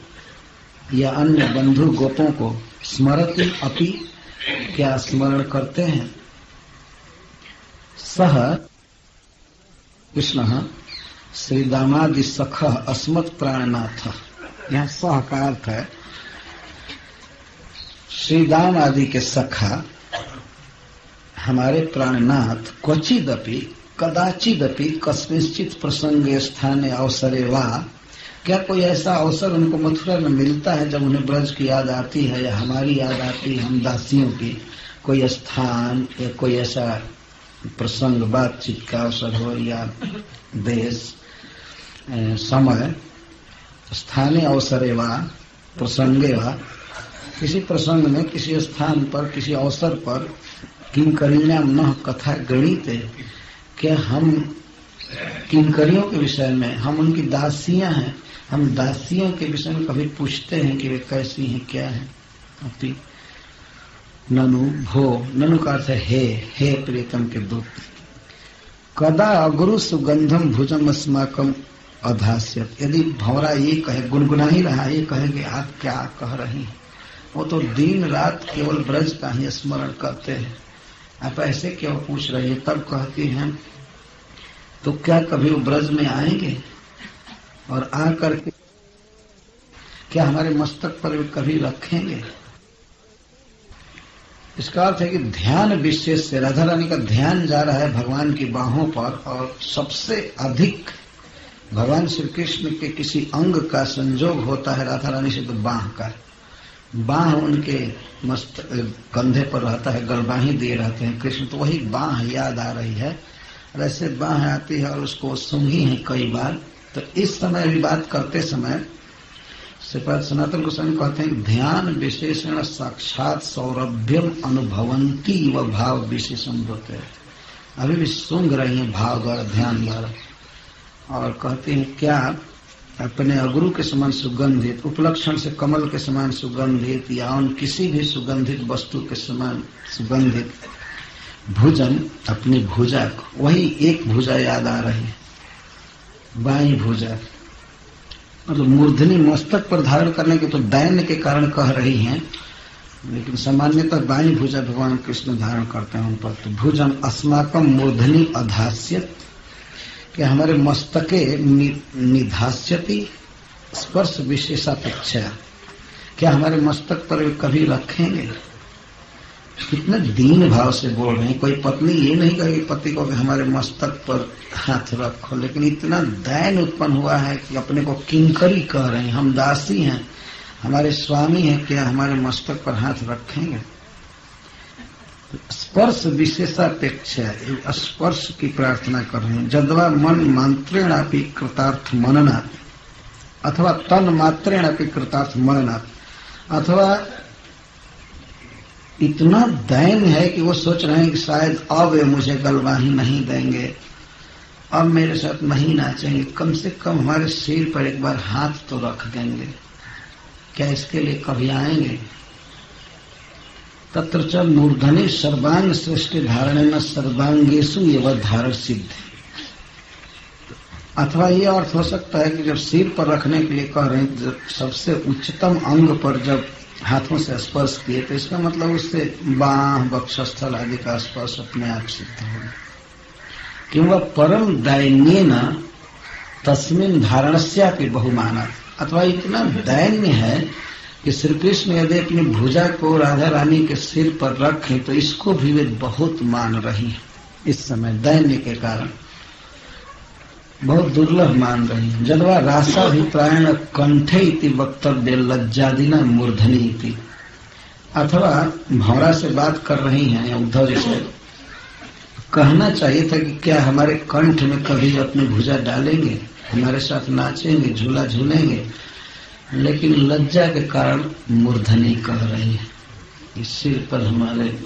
या अन्य बंधु गोपों को स्मरति अपि, क्या स्मरण करते हैं? सह कृष्ण श्रीदामादि सख अस्मत् प्राणनाथ। यहाँ सह का अर्थ है श्रीदाम आदि के सखा हमारे प्राणनाथ क्वचिदपि कदाचिदपि कस्मिंश्चित प्रसंगे स्थाने अवसरे वा, क्या कोई ऐसा अवसर उनको मथुरा में मिलता है जब उन्हें ब्रज की याद आती है या हमारी याद आती है, हम दासियों की? कोई स्थान या कोई ऐसा प्रसंग, बातचीत का अवसर हो या देश, समय, स्थानीय अवसरे वा प्रसंगे वा, किसी प्रसंग में, किसी स्थान पर, किसी अवसर पर किंकरीणाम नः कथा गणित, क्या हम किंकरियों के विषय में, हम उनकी दासियां हैं, हम दासियों के विषय में कभी पूछते हैं कि वे कैसी हैं, क्या हैं? अपि ननु भो, ननु का अर्थ है हे प्रियतम के दूत, कदा अगुरु सुगंधम भुजम अस्माकम अधास्यत। यदि भंवरा ये कहे, गुनगुना ही रहा, ये कहे कि आप क्या कह रही हैं, वो तो दिन रात केवल ब्रज का ही स्मरण करते हैं, आप ऐसे क्यों पूछ रही है? तब कहती हैं तो क्या कभी वो ब्रज में आएंगे और आकर के क्या हमारे मस्तक पर कभी रखेंगे? इसका अर्थ है कि ध्यान विशेष से राधा रानी का ध्यान जा रहा है भगवान की बाहों पर, और सबसे अधिक भगवान श्री कृष्ण के किसी अंग का संजोग होता है राधा रानी से तो बाह का। बाह उनके मस्त कंधे पर रहता है, गलबाही दिए रहते हैं कृष्ण, तो वही बाह याद आ रही है। और ऐसे बाह आती है और उसको सूंघी है कई बार। तो इस समय भी बात करते समय श्रीपाद सनातन गोस्वामी कहते हैं ध्यान विशेषण साक्षात सौरभ्यम अनुभवंती व भाव विशेषण होते हैं। अभी भी सूंघ रही है भाव द्वारा, ध्यान द्वारा, और कहते हैं क्या अपने अगुरु के समान सुगंधित, उपलक्षण से कमल के समान सुगंधित या उन किसी भी सुगंधित वस्तु के समान सुगंधित भुजन, अपनी भुजा को, वही एक भुजा याद आ रही है, बाई भुजा, मतलब मूर्धनी मस्तक पर धारण करने के तो दैन्य के कारण कह रही हैं, लेकिन सामान्यतः बाई भुजा भगवान कृष्ण धारण करते हैं उन पर। तो भुजन अस्माकम मूर्धनी अधास्यत, क्या हमारे मस्तके निधास्यति स्पर्श विशेषापेक्षा, क्या हमारे मस्तक पर कभी रखेंगे? कितने दीन भाव से बोल रहे हैं। कोई पत्नी ये नहीं कहेगी पति को कि हमारे मस्तक पर हाथ रखो, लेकिन इतना दैन उत्पन्न हुआ है कि अपने को किंकरी कह रहे हैं, हम दासी हैं, हमारे स्वामी हैं, क्या हमारे मस्तक पर हाथ रखेंगे? स्पर्श विशेषापेक्षा, स्पर्श की प्रार्थना कर रहे हैं। जदवा मन मात्रेणापि कृतार्थ मननात्, अथवा तन मात्रेणापि कृतार्थ मननात्, अथवा इतना दैन है कि वो सोच रहे हैं कि शायद अब वे मुझे गलवाही नहीं देंगे, अब मेरे साथ नहीं नाचेंगे, कम से कम हमारे सिर पर एक बार हाथ तो रख देंगे, क्या इसके लिए कभी आएंगे? तत्र च मूर्धनि सर्वांग सृष्टि धारणेन सर्वांगेषु एवं धारण सिद्ध। अथवा ये अर्थ हो सकता है कि जब सिर पर रखने के लिए कह रहे हैं, जब सबसे उच्चतम अंग पर जब हाथों से स्पर्श किए, तो इसका मतलब उससे बाह, वक्षस्थल आदि का स्पर्श अपने आप सिद्ध होगा। किंवा परम दैन्येन तस्मिन् धारणस्यापि बहुमानात्, अथवा इतना दैन्य है कि श्री कृष्ण यदि अपनी भुजा को राधा रानी के सिर पर रखें तो इसको भी वे बहुत मान रही है। इस समय दैन्य के कारण बहुत दुर्लभ मान रही है। जदवा रासाभिप्रायण कंठे इति वक्तव्य लज्जादिना मूर्धनी इति, अथवा भौरा से बात कर रही हैं उद्धव जी से, कहना चाहिए था कि क्या हमारे कंठ में कभी अपनी भुजा डालेंगे, हमारे साथ नाचेंगे, झूला झूलेंगे, लेकिन लज्जा के कारण मूर्धनी कह रही है। इस सिर पर हमारे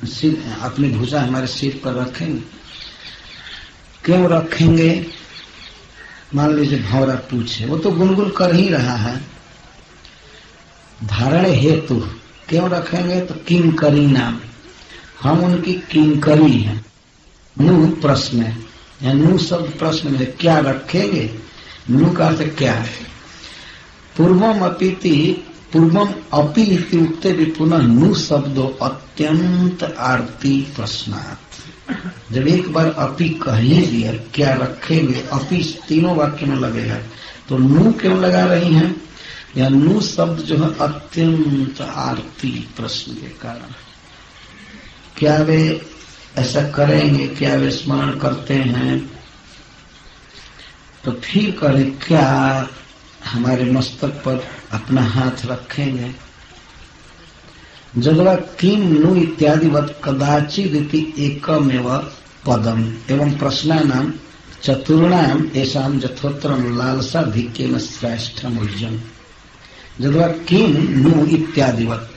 सिर, अपनी भुजा हमारे सिर पर रखेंगे। क्यों रखेंगे? मान लीजिए भंवरा पूछे, वो तो गुनगुन कर ही रहा है। धारण हेतु क्यों रखेंगे? तो किंकरी नाम, हम उनकी किंकरी हैं। नु प्रश्न है, या नु शब्द प्रश्न में क्या रखेंगे? नु का अर्थ क्या है? पूर्वम अपीति पूर्वम अपी इति उक्ते भी पुनः नु शब्दो अत्यंत आरती प्रश्नात्। जब एक बार अपी कह ही दिया, क्या रखेंगे, अपी तीनों वाक्य में लगेगा, तो नु क्यों लगा रही हैं? या नु शब्द जो है अत्यंत आरती प्रश्न के कारण। क्या वे ऐसा करेंगे? क्या वे स्मरण करते हैं? तो फिर करें, क्या हमारे मस्तक पर अपना हाथ रखेंगे? जदवा किम नु इत्यादि वत कदाचिदिति एकमेव पदम एवं प्रश्नानाम चतुर्णाम एषाम यथोत्तरम लालसाधिक्येन श्रेष्ठम उज्जम। जदवा किम नु इत्यादिवत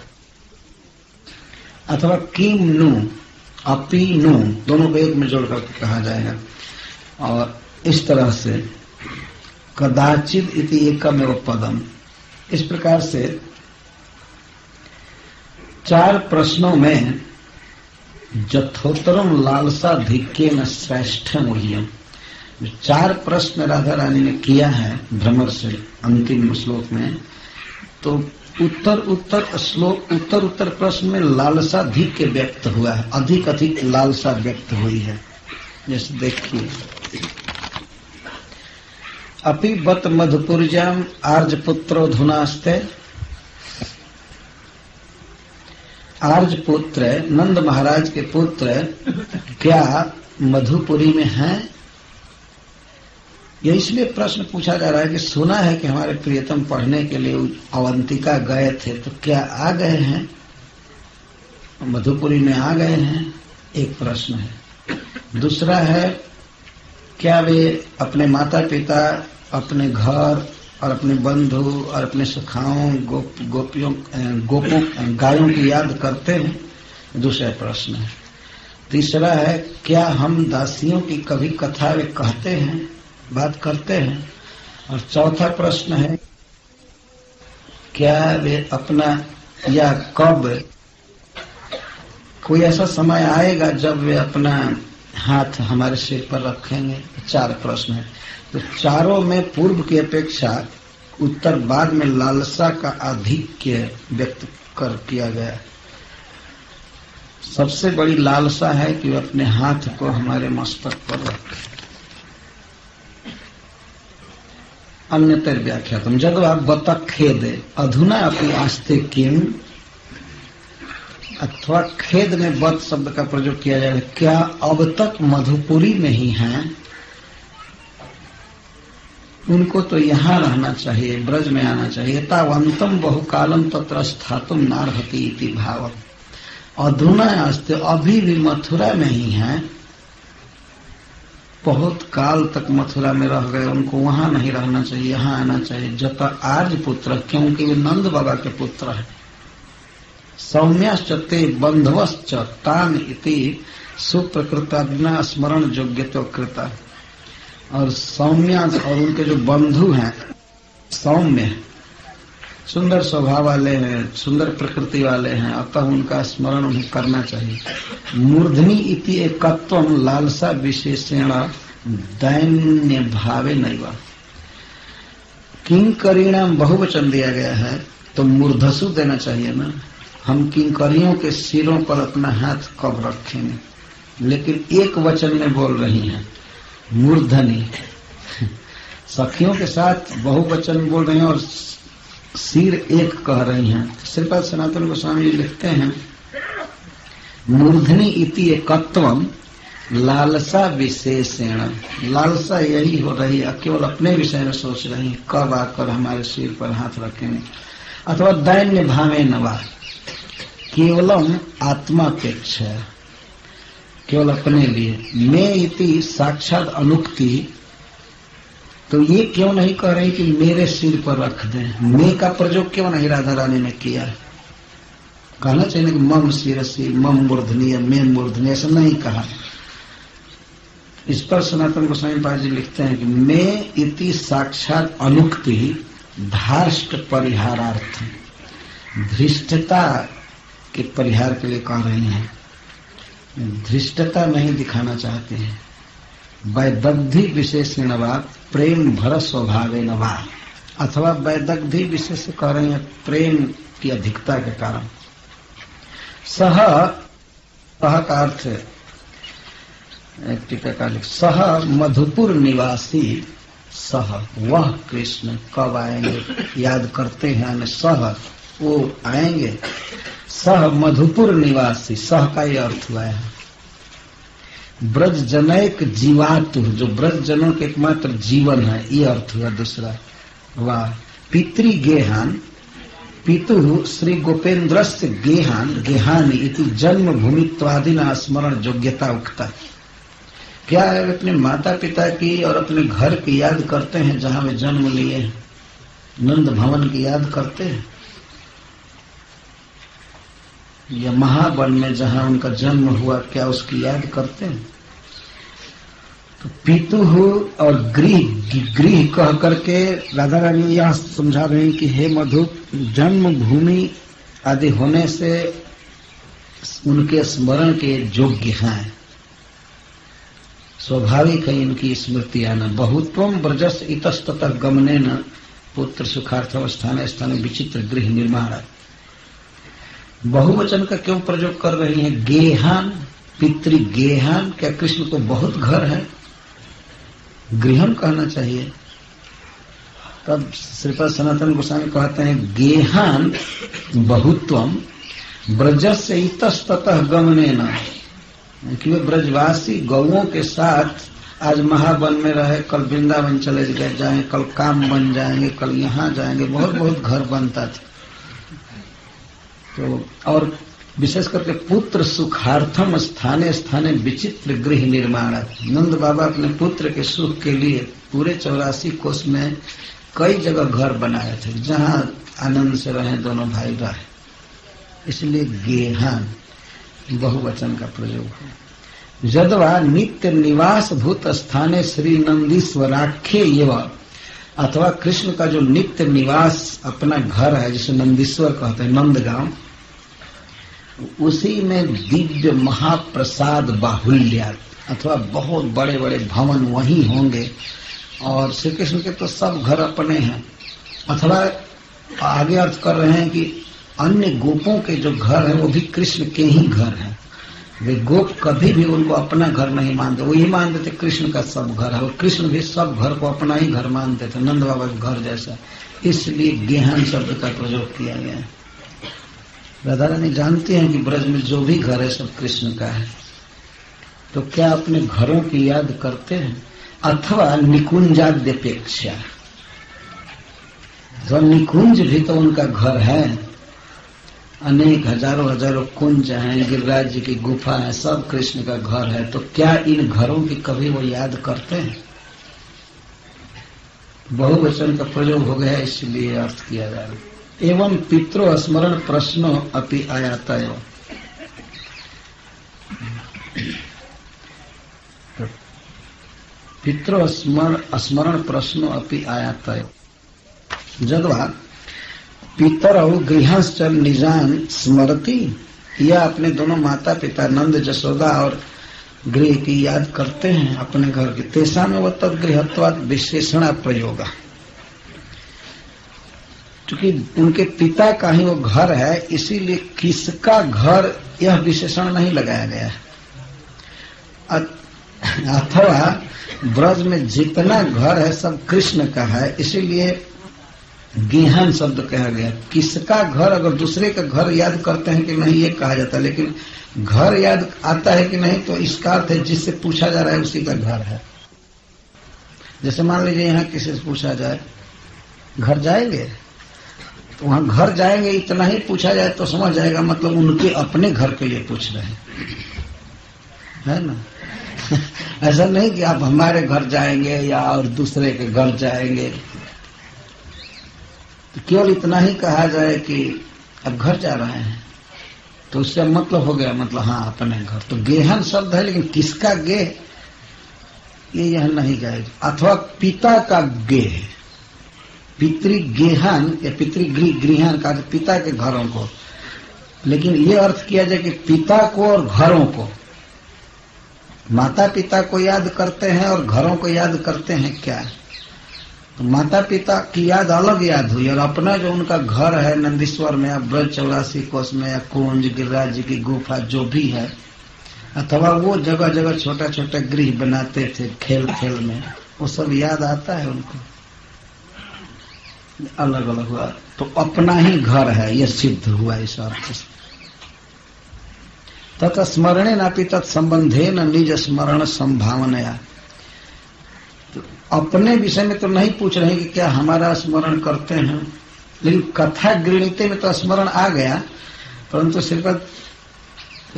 अथवा किम नु अपी नु, दोनों को एक में जोड़कर कहा जाएगा। और इस तरह से कदाचित इति एकमेव पदम, इस प्रकार से 4 प्रश्नों में यथोत्तरम लालसाधिक्येन श्रेष्ठम उह्यम, 4 प्रश्न राधा रानी ने किया है भ्रमर से अंतिम श्लोक में, तो उत्तर प्रश्न में लालसा अधिक के व्यक्त हुआ है, अधिक अधिक लालसा व्यक्त हुई है। जैसे देखिए, अपि बत मधुपुरजाम आर्यपुत्रो धुनास्ते, आर्यपुत्र नंद महाराज के पुत्र क्या मधुपुरी में हैं? यह इसलिए प्रश्न पूछा जा रहा है कि सुना है कि हमारे प्रियतम पढ़ने के लिए अवंतिका गए थे, तो क्या आ गए हैं, मधुपुरी में आ गए हैं? एक प्रश्न है। दूसरा है, क्या वे अपने माता पिता, अपने घर और अपने बंधु और अपने सखाओं गोपों गायों की याद करते हैं? दूसरा प्रश्न है। तीसरा है, क्या हम दासियों की कभी कथा वे कहते हैं, बात करते हैं? और चौथा प्रश्न है, क्या वे अपना या कब कोई ऐसा समय आएगा जब वे अपना हाथ हमारे सिर पर रखेंगे? 4 प्रश्न है। तो चारों में पूर्व की अपेक्षा उत्तर बाद में लालसा का आधिक्य व्यक्त कर किया गया। सबसे बड़ी लालसा है कि वे अपने हाथ को हमारे मस्तक पर रखें। अन्यतर व्याख्यातम जगवा बत खेद अधुना अपनी आस्ते किम, अथवा खेद में बत शब्द का प्रयोग किया जाएगा, क्या अब तक मधुपुरी में ही हैं? उनको तो यहाँ रहना चाहिए, ब्रज में आना चाहिए। तावंतम बहुकालम तत्र स्थातुम नार्हति इति भाव। अधुना आस्ते, अभी भी मथुरा में ही हैं, बहुत काल तक मथुरा में रह गए, उनको वहां नहीं रहना चाहिए, यहाँ आना चाहिए। जत आर्य पुत्र, क्योंकि वे नंद बाबा के पुत्र हैं। सौम्याश्च ते बंधवश्च तान इति सुप्रकृताज्ञा स्मरण योग्यतो कृता। और सौम्या और उनके जो बंधु हैं, सौम्य सुंदर स्वभाव वाले हैं, सुंदर प्रकृति वाले हैं, अतः उनका स्मरण उन्हें करना चाहिए। मूर्धनि इति एकत्वम लालसा विशेषेण दैन्य भावे नैवा। किंकरीणाम बहुवचन दिया गया है, तो मूर्धसु देना चाहिए ना। हम किंकरियों के सिरों पर अपना हाथ कब रखेंगे? लेकिन एक वचन में बोल रही हैं, मूर्धनि। सखियों के साथ बहुवचन बोल रही हैं और सिर एक कह रही हैं। श्रीपाद सनातन गोस्वामी जी लिखते हैं, मूर्धनि इति एकत्वम लालसा विशेषेण। लालसा यही हो रही है, केवल अपने विषय में सोच रही है, कब आकर हमारे सिर पर हाथ रखेंगे। अथवा दैन्य भावे नवा, केवलम आत्मापेक्षा, केवल अपने लिए। मैं इति साक्षात अनुक्ति, तो ये क्यों नहीं कह रही कि मेरे सिर पर रख दें? मैं का प्रयोग क्यों नहीं राधा रानी ने किया? कहना चाहिए कि मम शिरसी मम मूर्धनी या मैं मूर्धनी, ऐसा नहीं कहा। इस पर सनातन गोस्वामी पाद जी लिखते हैं कि मैं इति साक्षात अनुक्ति धार्ष्ट परिहारार्थ, धृष्टता के परिहार के लिए कह रही हैं। धृष्टता नहीं दिखाना चाहते हैं। वैदग्धि विशेषण वा प्रेम भर स्वभावेन वा, अथवा वैदग्धि विशेष कह रहे हैं प्रेम की अधिकता के कारण। सह का अर्थ टीकाकार सह मधुपुर निवासी, सह वह कृष्ण कब आएंगे याद करते हैं, सह वो आएंगे। सह मधुपुर निवासी, सह का ये अर्थ हुआ है ब्रज जनैक जीवातु, जो ब्रज जनों के एकमात्र जीवन है, ये अर्थ हुआ दूसरा। वाह पितृ गेहान, पितु श्री गोपेन्द्रस्य गेहान गेहानी इति जन्म भूमित्वादिना स्मरण योग्यता उक्ता। क्या है, अपने माता पिता की और अपने घर की याद करते हैं जहां वे जन्म लिए हैं, नंद भवन की याद करते हैं, या महावन में जहां उनका जन्म हुआ क्या उसकी याद करते हैं। तो पितु और गृह कह करके राधा रानी यह समझा रहे हैं कि हे मधु, जन्म भूमि आदि होने से उनके स्मरण के योग्य हैं, स्वाभाविक है इनकी स्मृति आना। बहुत्वम ब्रजस इतस्ततः गमनेन पुत्र सुखार्थम स्थान स्थान विचित्र गृह निर्माण। बहुवचन का क्यों प्रयोग कर रही हैं? गेहान, पितृ गेहान, क्या कृष्ण को बहुत घर है? गृहम कहना चाहिए। तब श्रीपद सनातन गोस्वामी कहते हैं गेहान बहुत्वम ब्रजस्य इतस्ततः गमनेन, कि वे ब्रजवासी गौओं के साथ आज महावन में रहे, कल वृंदावन चले जाएंगे, कल काम बन जाएंगे, कल यहाँ जाएंगे, बहुत बहुत घर बनता था। तो और विशेष करके पुत्र सुखार्थम स्थाने स्थाने विचित्र गृह निर्माण। नंद बाबा अपने पुत्र के सुख के लिए पूरे 84 कोस में कई जगह घर बनाए थे जहां आनंद से रहे दोनों भाई रहे, इसलिए गेहान बहुवचन का प्रयोग है। यदवा नित्य निवास भूत स्थाने श्री नंदीश्वराख्य एवं, अथवा कृष्ण का जो नित्य निवास अपना घर है जिसे नंदीश्वर कहते हैं, नंदगांव, उसी में दिव्य महाप्रसाद बाहुल्य, अथवा बहुत बड़े बड़े भवन वहीं होंगे। और श्री कृष्ण के तो सब घर अपने हैं, अथवा आगे अर्थ कर रहे हैं कि अन्य गोपों के जो घर है वो भी कृष्ण के ही घर हैं। वे गोप कभी भी उनको अपना घर नहीं मानते, वो ही मानते थे कृष्ण का सब घर है, और कृष्ण भी सब घर को अपना ही घर मानते थे, नंद बाबा के घर जैसा। इसलिए गेहन शब्द का प्रयोग किया गया है। राधा रानी जानती हैं कि ब्रज में जो भी घर है सब कृष्ण का है, तो क्या अपने घरों की याद करते हैं? अथवा निकुंजाद्यपेक्षा, तो निकुंज भी तो उनका घर है, अनेक हजारों हजारों कुंज हैं, गिरिराज जी की गुफा है, सब कृष्ण का घर है। तो क्या इन घरों की कभी वो याद करते हैं? बहुवचन का प्रयोग हो गया इसलिए अर्थ किया जा रहा है। एवं पितृ स्मरण प्रश्नो अपि आयाता है, पितृ स्मरण प्रश्नो अपि आयाता है। जदवा पितर गृहस्थ निजान स्मरती, या अपने दोनों माता पिता नंद जसोदा और गृह की याद करते हैं अपने घर की। तेषा में वो तद गृहत्वाद विशेषण प्रयोग, क्योंकि उनके पिता का ही वो घर है, इसीलिए किसका घर यह विशेषण नहीं लगाया गया है। अथवा ब्रज में जितना घर है सब कृष्ण का है, इसीलिए गेहन शब्द कहा गया। किसका घर, अगर दूसरे का घर याद करते हैं कि नहीं ये कहा जाता है, लेकिन घर याद आता है कि नहीं तो इसका अर्थ है जिससे पूछा जा रहा है उसी का घर है। जैसे मान लीजिए यहाँ किसी से पूछा जाए घर जाएंगे, तो वहां घर जाएंगे इतना ही पूछा जाए तो समझ जाएगा मतलब उनके अपने घर के लिए पूछ रहे हैं, है ना। ऐसा नहीं कि आप हमारे घर जाएंगे या और दूसरे के घर जाएंगे, तो केवल इतना ही कहा जाए कि अब घर जा रहे हैं तो उससे मतलब हो गया, मतलब हाँ अपने घर। तो गेहन शब्द है, लेकिन किसका गेह ये यह नहीं जाएगा। अथवा पिता का गेह, पितृगेहान या पितृगृहान का पिता के घरों को, लेकिन ये अर्थ किया जाए कि पिता को और घरों को, माता पिता को याद करते हैं और घरों को याद करते हैं क्या? तो माता पिता की याद अलग याद हुई, और अपना जो उनका घर है नंदीश्वर में या ब्रज 84 कोस में या कुंज गिरिराज जी की गुफा जो भी है, अथवा वो जगह जगह छोटा छोटा गृह बनाते थे खेल खेल में, वो सब याद आता है उनको, अलग अलग हुआ। तो अपना ही घर है यह सिद्ध हुआ इस अर्थ से। तथा स्मरणे नापि तत्संबंधे न निज स्मरण संभावनया। तो अपने विषय में तो नहीं पूछ रहे कि क्या हमारा स्मरण करते हैं, लेकिन कथा गृणीते में तो स्मरण आ गया, परंतु श्रीपद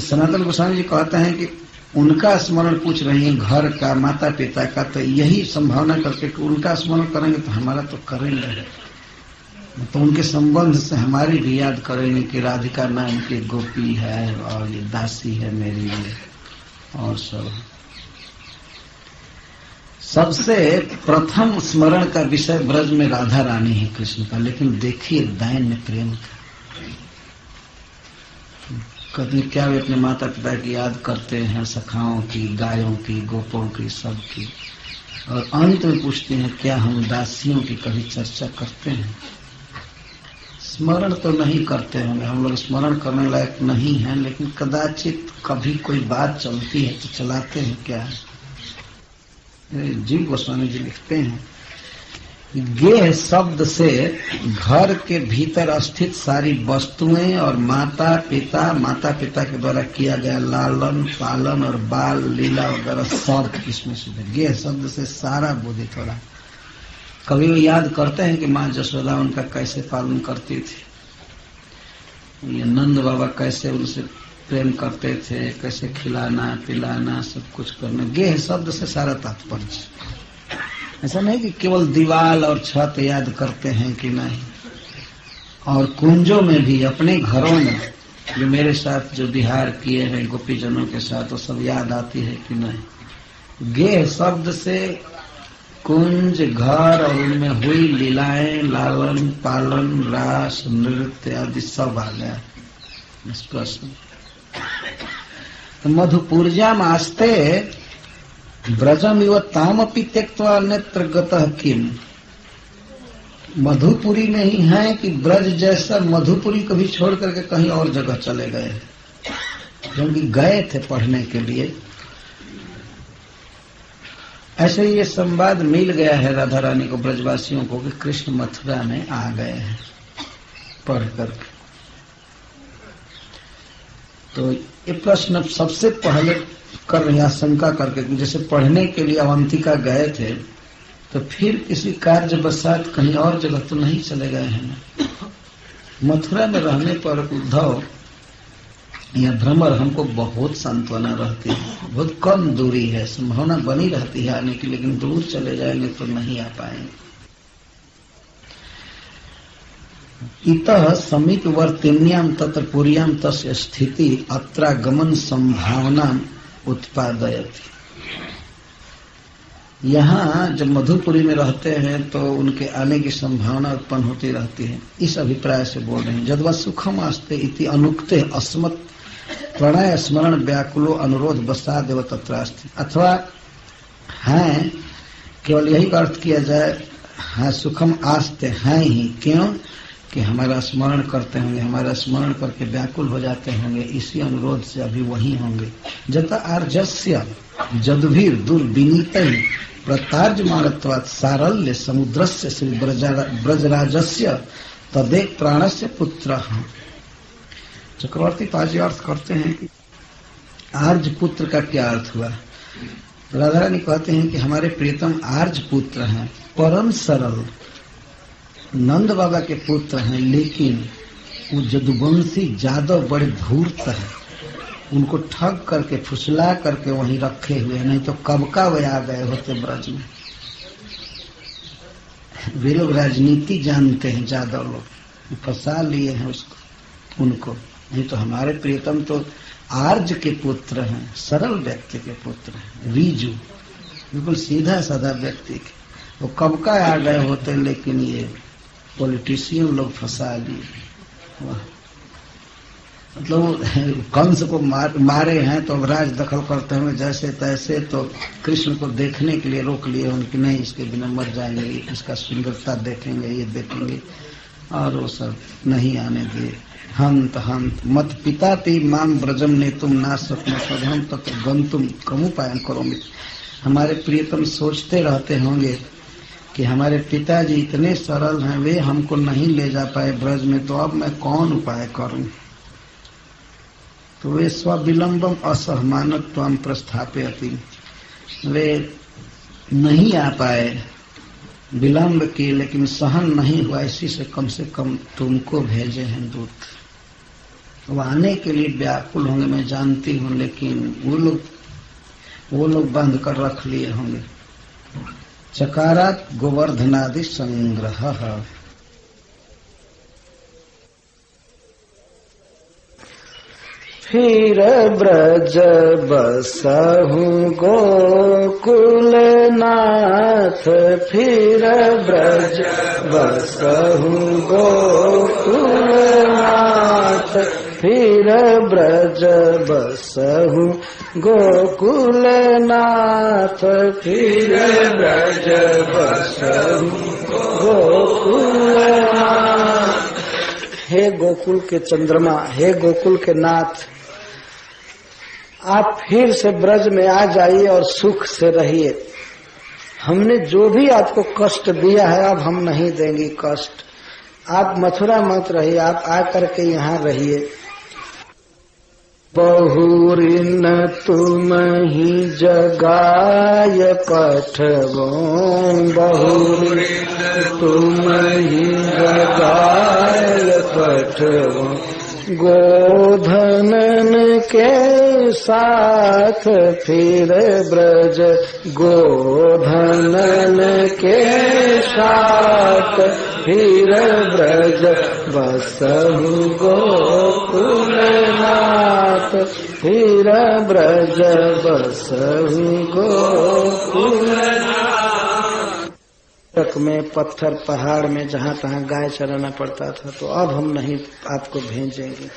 सनातन गोस्वामी जी कहते हैं कि उनका स्मरण पूछ रही है, घर का, माता पिता का, तो यही संभावना करके कि उनका स्मरण करेंगे तो हमारा तो करेंगे, तो उनके संबंध से हमारी भी याद करेंगे कि राधिका नाम की गोपी है और ये दासी है मेरी लिए, और सबसे प्रथम स्मरण का विषय ब्रज में राधा रानी है कृष्ण का। लेकिन देखिए दैन्य प्रेम का, कभी क्या वे अपने माता पिता की याद करते हैं, सखाओं की, गायों की, गोपों की, सबकी, और अंत में पूछते हैं क्या हम दासियों की कभी चर्चा करते हैं? स्मरण तो नहीं करते होंगे, हम लोग स्मरण करने लायक नहीं हैं, लेकिन कदाचित कभी कोई बात चलती है तो चलाते हैं क्या? जीव गोस्वामी जी लिखते हैं, गेह शब्द से घर के भीतर स्थित सारी वस्तुएं और माता पिता के द्वारा किया गया लालन पालन और बाल लीला वगैरह सब इसमें से गेह शब्द से सारा बोधित हो रहा। कभी वो याद करते हैं कि माँ जसोदा उनका कैसे पालन करती थी, ये नंद बाबा कैसे उनसे प्रेम करते थे, कैसे खिलाना पिलाना सब कुछ करना। गेह शब्द से सारा तात्पर्य, ऐसा नहीं कि केवल दीवाल और छत याद करते हैं कि नहीं, और कुंजों में भी अपने घरों में जो मेरे साथ जो विहार किए हैं गोपीजनों के साथ वो सब याद आती है कि नहीं। गेह शब्द से कुंज, घर और उनमें हुई लीलाएं, लालन पालन, रास नृत्य आदि सब आ गया इस प्रश्न। तो मधुपूर्जाम आस्ते ब्रजम इव तामपि त्यक्त्वा अन्यत्र गतः किम। मधुपुरी में ही है कि ब्रज जैसा मधुपुरी को भी छोड़ करके कहीं और जगह चले गए, क्योंकि गए थे पढ़ने के लिए। ऐसे ये संवाद मिल गया है राधा रानी को, ब्रजवासियों को, कि कृष्ण मथुरा में आ गए हैं पढ़ करके। तो ये प्रश्न सबसे पहले कर रही आशंका करके, जैसे पढ़ने के लिए अवंतिका गए थे तो फिर किसी कार्य बसात कहीं और जगह तो नहीं चले गए हैं। मथुरा में रहने पर उद्धव या भ्रमर हमको बहुत सांत्वना रहती है, बहुत कम दूरी है, संभावना बनी रहती है आने की, लेकिन दूर चले जाएंगे तो नहीं आ पाएंगे। इतः समीपवर्तिन्याम तत्र पुर्याम तस्य स्थिति अत्रागमन संभावना उत्पादयति। यहाँ जब मधुपुरी में रहते हैं तो उनके आने की संभावना उत्पन्न होती रहती है, इस अभिप्राय से बोल रहे हैं। जद्वा सुखम आस्ते इति अनुक्ते अस्मत् प्रणय स्मरण व्याकुलो अनुरोध बसादेव तत्रास्ति। अथवा है केवल यही अर्थ किया जाए, हाँ सुखम आस्ते हैं ही, क्यों कि हमारा स्मरण करते होंगे, हमारा स्मरण करके व्याकुल हो जाते होंगे, इसी अनुरोध से अभी वही होंगे। जता आर्जस्य जदुभीर दुर्विनीत प्रतार्जमानत्वात् सारल्य समुद्रस्य श्री ब्रजराजस्य तदेक प्राणस्य पुत्र। चक्रवर्ती पाजी अर्थ करते हैं कि आर्ज पुत्र का क्या अर्थ हुआ। राधा रानी कहते हैं कि हमारे प्रियतम आर्ज पुत्र हैं, परम सरल नंद बाबा के पुत्र हैं, लेकिन वो जदुवंशी जादव बड़े धूर्त है, उनको ठग करके फुसला करके वहीं रखे हुए हैं, नहीं तो कब का वे आ गए होते ब्रज में। वे लोग राजनीति जानते हैं, जादव लोग फंसा लिए हैं उसको, उनको। नहीं तो हमारे प्रियतम तो आर्ज के पुत्र हैं, सरल व्यक्ति के पुत्र हैं, रीजू बिल्कुल सीधा साधा व्यक्ति, वो कब का आ गए होते, लेकिन ये पॉलिटिशियन लोग फंसा लिए। मतलब कंस को मारे हैं तो अब राज दखल करते हुए जैसे तैसे, तो कृष्ण को देखने के लिए रोक लिए उनकी, नहीं इसके बिना मर जाएंगे, इसका सुंदरता देखेंगे, ये देखेंगे, और वो सब नहीं आने दिए। हंत हंत मत पिता ती माम ब्रजम ने तुम ना सपना सदम तक गंतुम कमुपायन करो। हमारे प्रियतम सोचते रहते होंगे कि हमारे पिताजी इतने सरल हैं, वे हमको नहीं ले जा पाए ब्रज में, तो अब मैं कौन उपाय करूं। तो वे स्वविलंबम असहमानत्वम प्रस्थापयति, वे नहीं आ पाए, विलंब किए, लेकिन सहन नहीं हुआ, इसी से कम तुमको भेजे हैं दूत। वो आने के लिए व्याकुल होंगे, मैं जानती हूँ, लेकिन वो लोग बंद कर रख लिए होंगे। चकारात गोवर्धनादि संग्रह। फिर ब्रज बसहु गोकुल नाथ, फिर ब्रज बसहु गोकुल नाथ, फिर ब्रज बसहु गोकुल नाथ, फिर ब्रज बसहु गोकुल नाथ। हे गोकुल के चंद्रमा, हे गोकुल के नाथ, आप फिर से ब्रज में आ जाइए और सुख से रहिए। हमने जो भी आपको कष्ट दिया है अब हम नहीं देंगे कष्ट। आप मथुरा मत रहिए, आप आकर के यहाँ रहिए। बहुरिन तुम ही जगाय पठवो, बहुरिन तुम ही जगाय पठवो, गोधनन के साथ फिर ब्रज, गोधनन के साथ फिर ब्रज बसहु गोकुल नाथ, फिर ब्रज बसहु गोकुल नाथ। में पत्थर पहाड़ में जहाँ तहाँ गाय चराना पड़ता था, तो अब हम नहीं आपको भेजेंगे।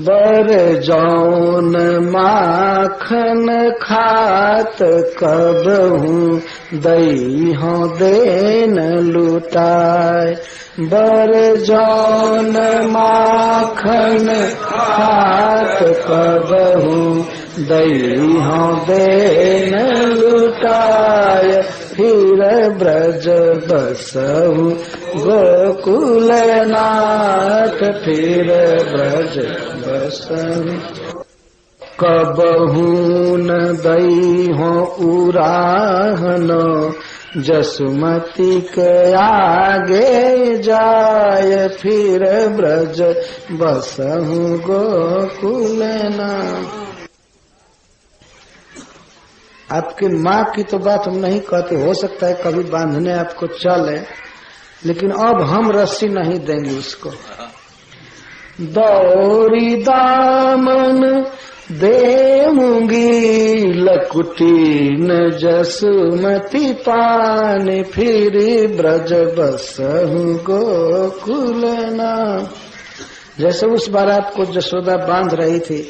बर जौन माखन खात, कब हूँ दई हो देन लुटाए, बर जौन माखन खात, कब हूँ दई हो देन लुटाए, फिर ब्रज बसहु गोकुल नाथ, फिर ब्रज बसहु। कबहू न दई हो उराहनो, जसुमती के आगे जाय, फिर ब्रज बसहु गोकुल नाथ। आपकी माँ की तो बात हम नहीं कहते, हो सकता है कभी बांधने आपको चले, लेकिन अब हम रस्सी नहीं देंगे उसको। दौरी दामन देऊंगी, लकुटी न जसुमती पान, फिर ब्रज बसहु गोकुल नाथ। जैसे उस बार आपको जसोदा बांध रही थी,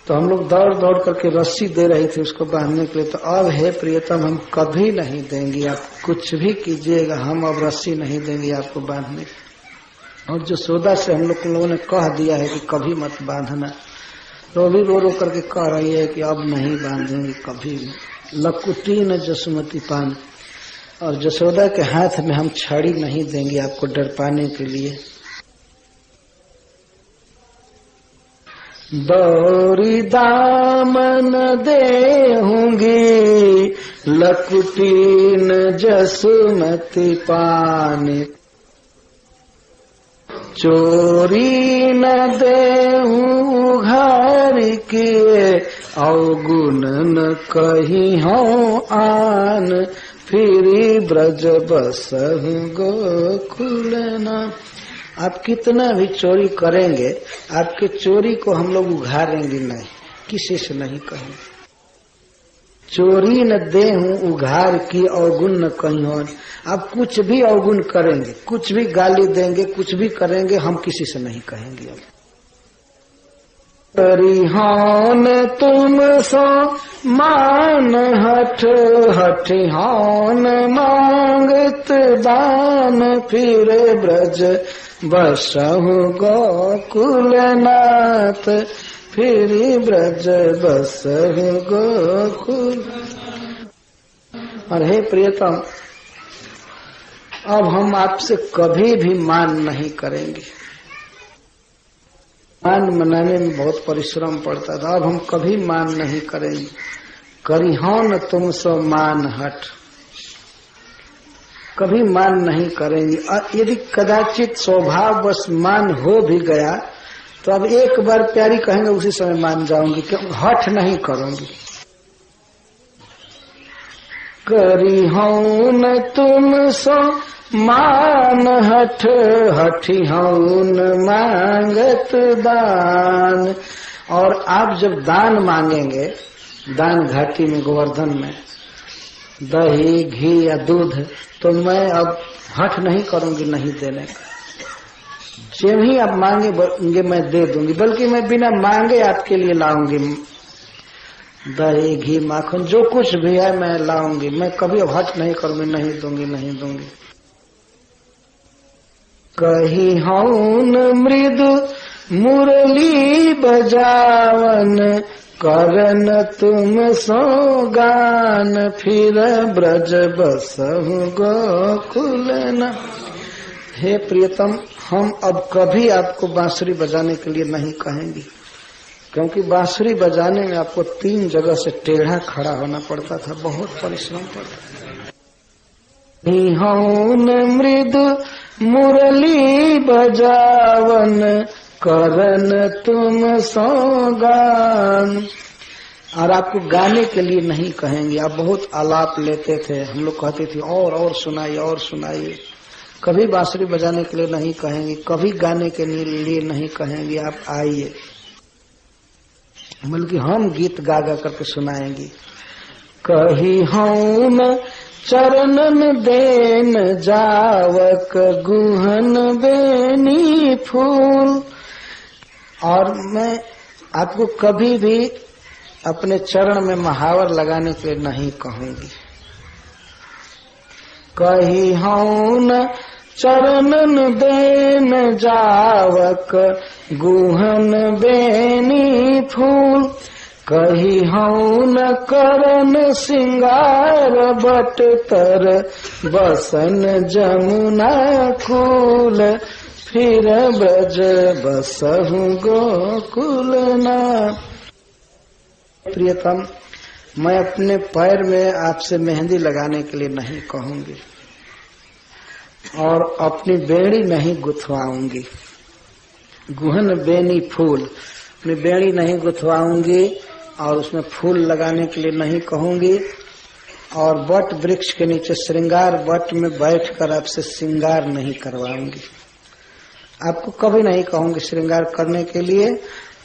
तो हम लोग दौड़ दौड़ करके रस्सी दे रही थी उसको बांधने के लिए, तो अब है प्रियतम हम कभी नहीं देंगे, आप कुछ भी कीजिएगा, हम अब रस्सी नहीं देंगे आपको बांधने। और जो सौदा से हम लोगों ने कह दिया है कि कभी मत बांधना, तो अभी रो रो करके कह रही है कि अब नहीं बांधेंगे कभी भी। लकुटी न जसुमती पान, और जसोदा के हाथ में हम छड़ी नहीं देंगे आपको डर पाने के लिए। दौरी दामन देहूंगी, लकुटी न जसुमती पान, चोरी न देहूं घर किए, अवगुण न कही हो आन, फिर ब्रज बसहु गोकुल नाथ। आप कितना भी चोरी करेंगे, आपके चोरी को हम लोग उघारेंगे नहीं, किसी से नहीं कहेंगे। चोरी न दे हूँ उघार की अवगुण न कहीं और। आप कुछ भी अवगुण करेंगे, कुछ भी गाली देंगे, कुछ भी करेंगे, हम किसी से नहीं कहेंगे। अब परिहान तुम सो मान हठ हठिहान मांगत दान फिर ब्रज बसहु गोकुलनाथ फिर ब्रज बसहु गोकुल। और हे प्रियतम, अब हम आपसे कभी भी मान नहीं करेंगे। मान मनाने में बहुत परिश्रम पड़ता था, अब हम कभी मान नहीं करेंगे। करिहौन तुम सो मान हट, कभी मान नहीं करेंगे। यदि कदाचित स्वभाव बस मान हो भी गया तो अब एक बार प्यारी कहेंगे उसी समय मान जाऊंगी, क्यों हठ नहीं करूंगी। करिहौन तुम सो मान हठ हठिहौन मांगत दान। और आप जब दान मांगेंगे, दान घाटी में गोवर्धन में दही घी या दूध, तो मैं अब हठ नहीं करूंगी नहीं देने का। जो ही आप मांगेंगे मैं दे दूंगी, बल्कि मैं बिना मांगे आपके लिए लाऊंगी। दही घी माखन जो कुछ भी है मैं लाऊंगी, मैं कभी अब हठ नहीं करूंगी नहीं दूंगी नहीं दूंगी। कही हौन मृदु मुरली बजावन करन तुम सो गान फिर ब्रज बसहु गोकुलना। हे प्रियतम, हम अब कभी आपको बांसुरी बजाने के लिए नहीं कहेंगे, क्योंकि बांसुरी बजाने में आपको 3 जगह से टेढ़ा खड़ा होना पड़ता था, बहुत परिश्रम पड़ता। हौन मृदु मुरली बजावन करन तुम सो गान। और आपको गाने के लिए नहीं कहेंगे। आप बहुत आलाप लेते थे, हम लोग कहते थे और सुनाइए और सुनाइए। कभी बांसुरी बजाने के लिए नहीं कहेंगे, कभी गाने के लिए नहीं कहेंगे। आप आइए, बल्कि हम गीत गा गा करके सुनाएंगे। कही हौन चरणन देन जावक गुहन बेनी फूल। और मैं आपको कभी भी अपने चरण में महावर लगाने के लिए नहीं कहूंगी। कही हौन चरणन देन जावक गुहन बेनी फूल। कही हौन करन सिंगार बट तर बसन जमुना कूल फिर ब्रज बसहु गोकुलना। प्रियतम, मैं अपने पैर में आपसे मेहंदी लगाने के लिए नहीं कहूंगी और अपनी बेड़ी नहीं गुथवाऊंगी। गुहन बेनी फूल, अपनी बेड़ी नहीं गुथवाऊंगी और उसमें फूल लगाने के लिए नहीं कहूंगी। और वट वृक्ष के नीचे श्रृंगार वट में बैठकर आपसे श्रृंगार नहीं करवाऊंगी। आपको कभी नहीं कहूंगी श्रृंगार करने के लिए,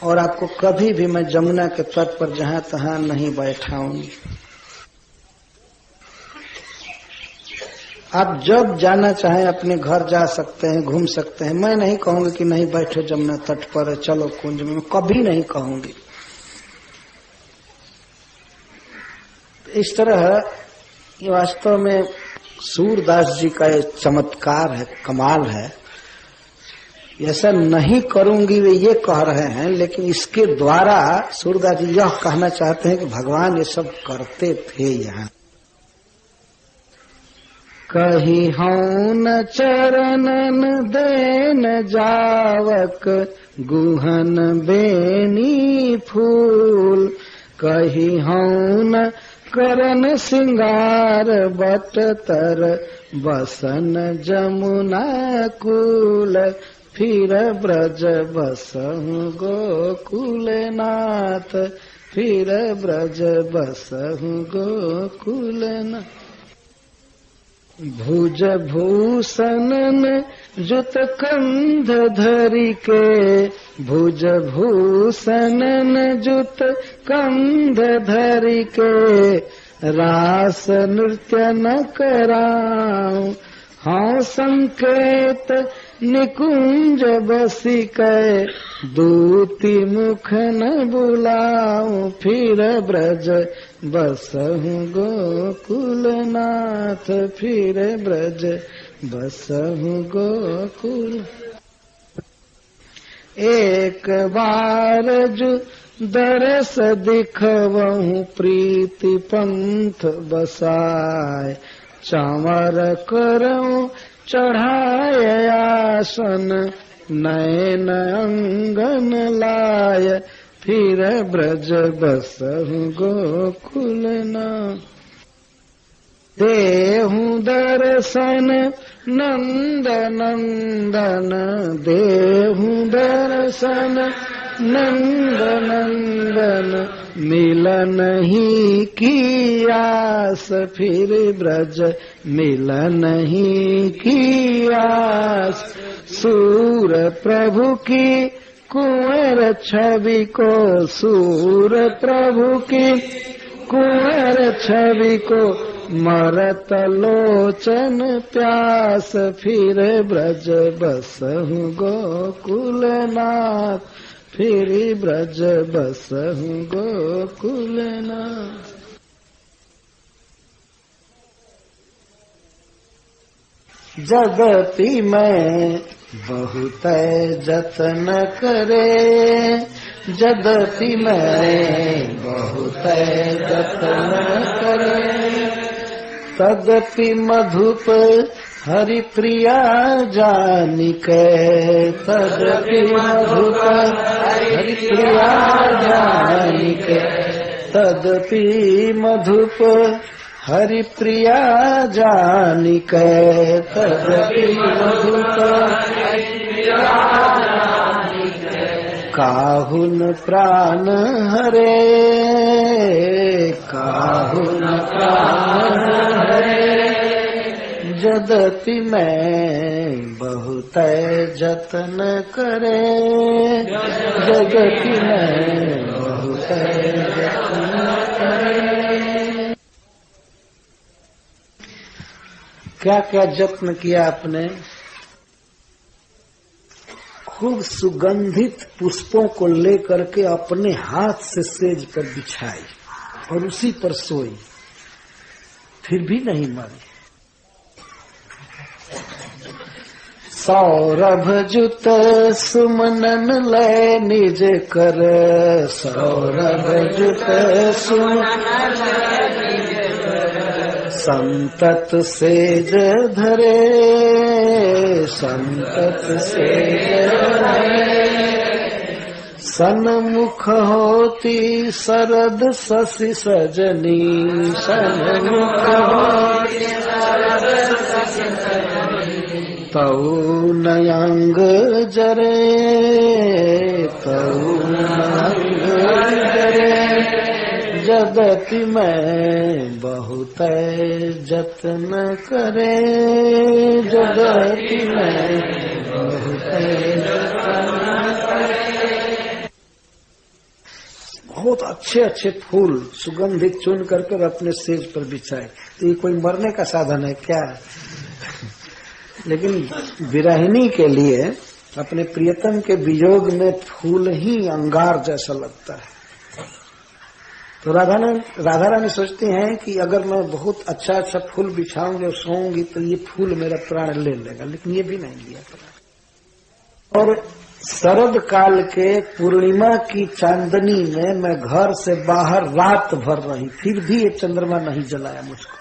और आपको कभी भी मैं जमुना के तट पर जहां तहां नहीं बैठाऊंगी। आप जब जाना चाहें अपने घर जा सकते हैं, घूम सकते हैं। मैं नहीं कहूंगी कि नहीं बैठो जमुना तट पर, चलो कुंज में, कभी नहीं कहूंगी। इस तरह ये वास्तव में सूरदास जी का ये चमत्कार है, कमाल है। ऐसा नहीं करूंगी वे ये कह रहे हैं, लेकिन इसके द्वारा सूरदास जी यह कहना चाहते हैं कि भगवान ये सब करते थे। यहाँ कही हौन चरणन देन जावक गुहन बेनी फूल। कही हौन करन सिंगार बट तर बसन जमुना कूल फिर ब्रज बसहु गोकुलनाथ फिर ब्रज बसहु गोकुलनाथ। भुज भूषण जुत कंध धरि के, भुज भूषण जुत कंध धरि के, रास नृत्य न कराऊं, हाँ संकेत निकुंज बसी के, दूती मुख न बुलाऊं, फिर ब्रज बसहु गोकुलनाथ, फिर ब्रज बसहु गोकुल। एक बार जो दरस दिखवहु, प्रीति पंथ बसाए, चावर करऊं चढ़ाय आसन, नयन अंगन लाय, फिर ब्रज बसहु गोकुलनाथ। देहु दर्शन नंद नंदन, देहु दर्शन नंद नंदन, मिलन ही की आस, फिर ब्रज मिलन ही की आस। सूर प्रभु की कुंवर छवि को, सूर प्रभु की कुंवर छवि को, मरत लोचन प्यास, फिर ब्रज बसहु गोकुलनाथ, फिर ब्रज बसहु गोकुलनाथ। जगति में बहुत जतन करे, जगति में बहुत जतन करे, तदपि मधुप हरि प्रिया जानिके, तदपि मधुप हरि प्रिया जानिके, तदपि मधुप हरि प्रिया जानिके, तदपि मधुप हरि प्रिया जानिके, काहुन प्राण हरे, काहुन प्राण हरे, जगति में बहुत जतन करे, जगति में बहुत जतन करे। क्या क्या जत्न किया आपने? खूब सुगंधित पुष्पों को लेकर के अपने हाथ से सेज पर बिछाई और उसी पर सोई, फिर भी नहीं मरी। सौरभ जुत सुमनन लय निज कर, सौरभ जुत सुमनन लय निज कर, संतत सेज धरे, संतत सेज धरे, सन्मुख होती शरद शशि सजनी, सन्मुख होती शरद शशि सजनी, तऊ नयंग जरे, तऊ नयंग जरे, जगति में बहुत जतन करे, जगति में बहुत जतन करे। बहुत अच्छे अच्छे फूल सुगंधित चुन करके अपने सेज पर बिछाए। तो ये कोई मरने का साधन है क्या? लेकिन विरहिणी के लिए अपने प्रियतम के वियोग में फूल ही अंगार जैसा लगता है। तो राधा रानी सोचती हैं कि अगर मैं बहुत अच्छा अच्छा फूल बिछाऊंगी और सोऊंगी तो ये फूल मेरा प्राण ले लेगा, लेकिन ये भी नहीं लिया प्राण। और शरद काल के पूर्णिमा की चांदनी में मैं घर से बाहर रात भर रही, फिर भी ये चंद्रमा नहीं जलाया मुझको,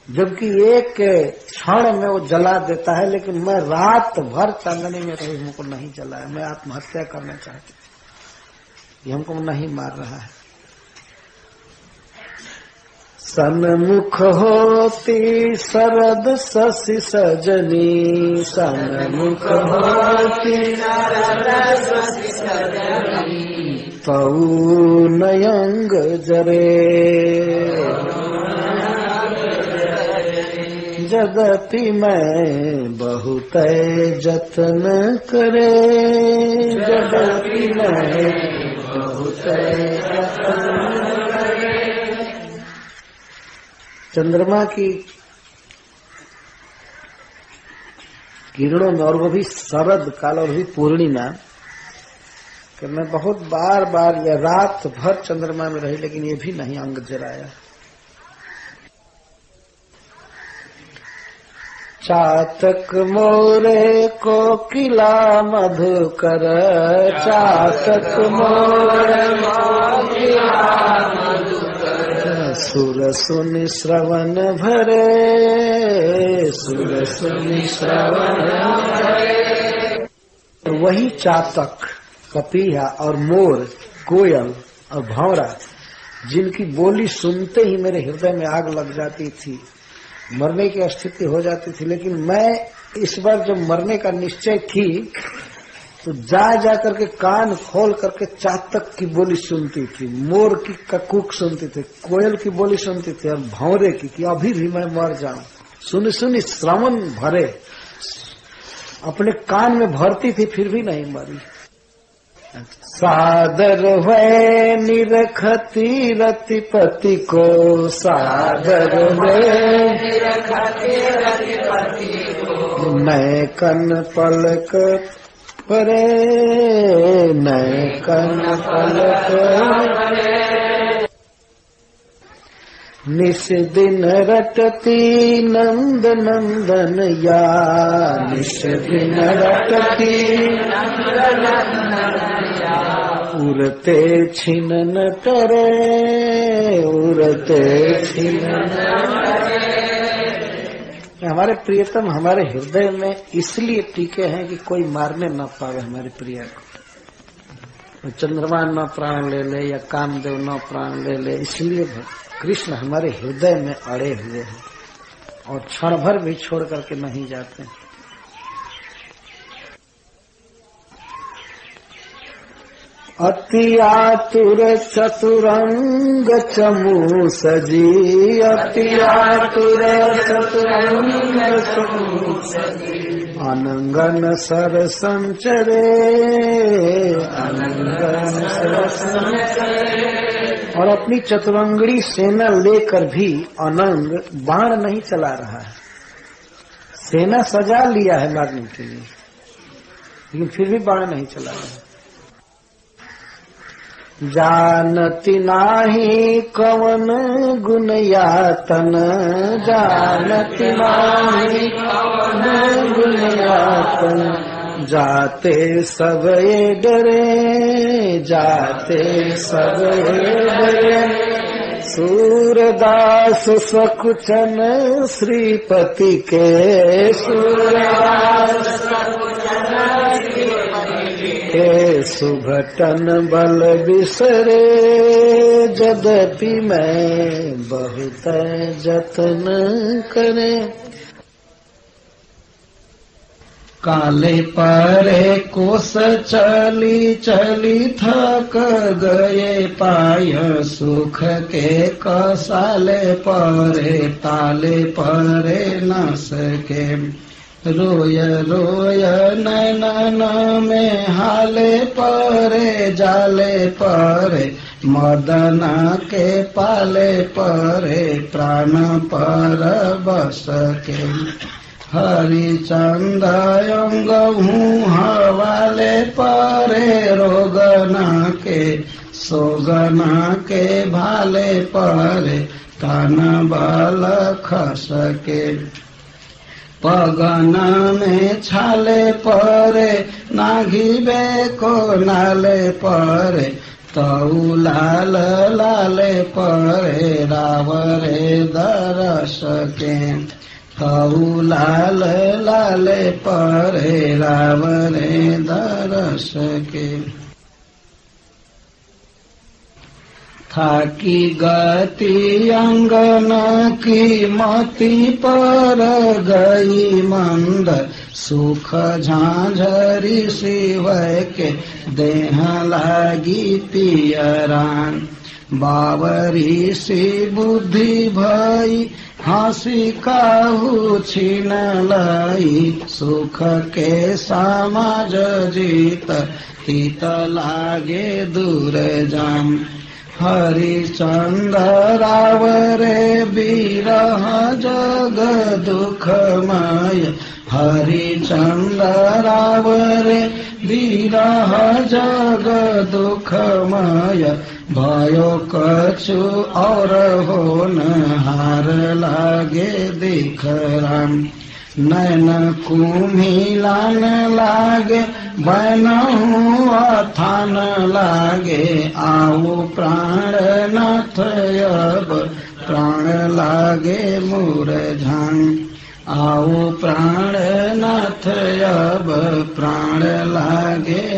जबकि एक क्षण में वो जला देता है, लेकिन मैं रात भर चांदनी में रही, मुझको नहीं जलाया। मैं आत्महत्या करना चाहती, ये हमको नहीं मार रहा है। सन्मुख होती शरद शशि सजनी, सन्मुख होती शरद शशि सजनी, तऊ नयंग जरे, जदपि मैं बहुत जतन करे, जदपि मैं बहुत जतन करे। चंद्रमा की किरणों में, और वो भी शरद काल और भी पूर्णिमा, कि मैं बहुत बार बार या रात भर चंद्रमा में रही, लेकिन ये भी नहीं अंग जराया। चातक मोरे कोकिला मधुकर, चातक मोरे कोकिला मधुकर, सुर सुनि श्रवण भरे, सुर सुनि श्रवण भरे। वही चातक, कपिया और मोर, कोयल और भंवरा, जिनकी बोली सुनते ही मेरे हृदय में आग लग जाती थी, मरने की स्थिति हो जाती थी। लेकिन मैं इस बार जब मरने का निश्चय थी तो जा करके कान खोल करके चातक की बोली सुनती थी, मोर की ककूक सुनती थी, कोयल की बोली सुनती थी और भंवरे की कि अभी भी मैं मर जाऊं। सुनी सुनी श्रवण भरे, अपने कान में भरती थी फिर भी नहीं मरी। सादर है निरखती रतिपति को, सादर है निरखती रतिपति को, मैं कन पलक परे, मैं कन पलक परे। निस दिन रटती नंद नंदन या, निस दिन रटती नंद नंदन या, उड़ते छिनन करे, उड़ते छिनन करे। हमारे प्रियतम हमारे हृदय में इसलिए टीके हैं कि कोई मारने न पावे हमारे प्रिय को। चंद्रमा न प्राण ले ले या कामदेव न प्राण ले ले, इसलिए कृष्ण हमारे हृदय में अड़े हुए हैं और क्षण भर भी छोड़ करके नहीं जाते। अति आतुर चतुरंग चमू सजी, अति आतुर चतुरंग चमू सजी, अनंगन सर संचरे, अनंगन सर संचरे। और अपनी चतुरंगड़ी सेना लेकर भी अनंग बाण नहीं चला रहा है। सेना सजा लिया है मारने के लिए, लेकिन फिर भी बाण नहीं चला रहा है। जानती नाही कवन गुण यातन, जानती नाही कवन गुण यातन, जाते सब ये डरे, जाते सब ये डरे। सूरदास सकुचन श्रीपति के, सूरदास सकुचन श्रीपति के, सुभटन बल बिसरे, जदपि मैं बहुत जतन करे। काले परे कोस चली चली थक गए पाय, सुख के कसाले परे ताले परे न सके। रोय रोय नैनन में हाले परे जाले परे, मदना के पाले परे प्राण पर बस के। हरिचंद अंग हवाले परे, रोगना के सोगना के भाले परे कान बल खस के। पगना में छाले परे नाघिबे को नाले परे, तऊ लाल लाले परे रावरे दरस के। तऊ लाल लाले परे रावरे दरस के। थाकी गति अंगन की मति पर गई मंद, सुख झांझरी शिव के देह लागी पियरान। बावरी सी बुद्धि भई हासी काहू छीन लाई सुख के समाज जीत तीत लागे दूर जाम हरिचंद्र राव रे बिरह जग दुखमय हरिचंद्र राव रे बिरह जग दुखमय भयो कछु और होन हार लागे देख राम नैन कुम्हिलान लागे बनहु अथान लागे आओ प्राणनाथ अब प्राण लागे मूरझान आओ प्राणनाथ अब प्राण लागे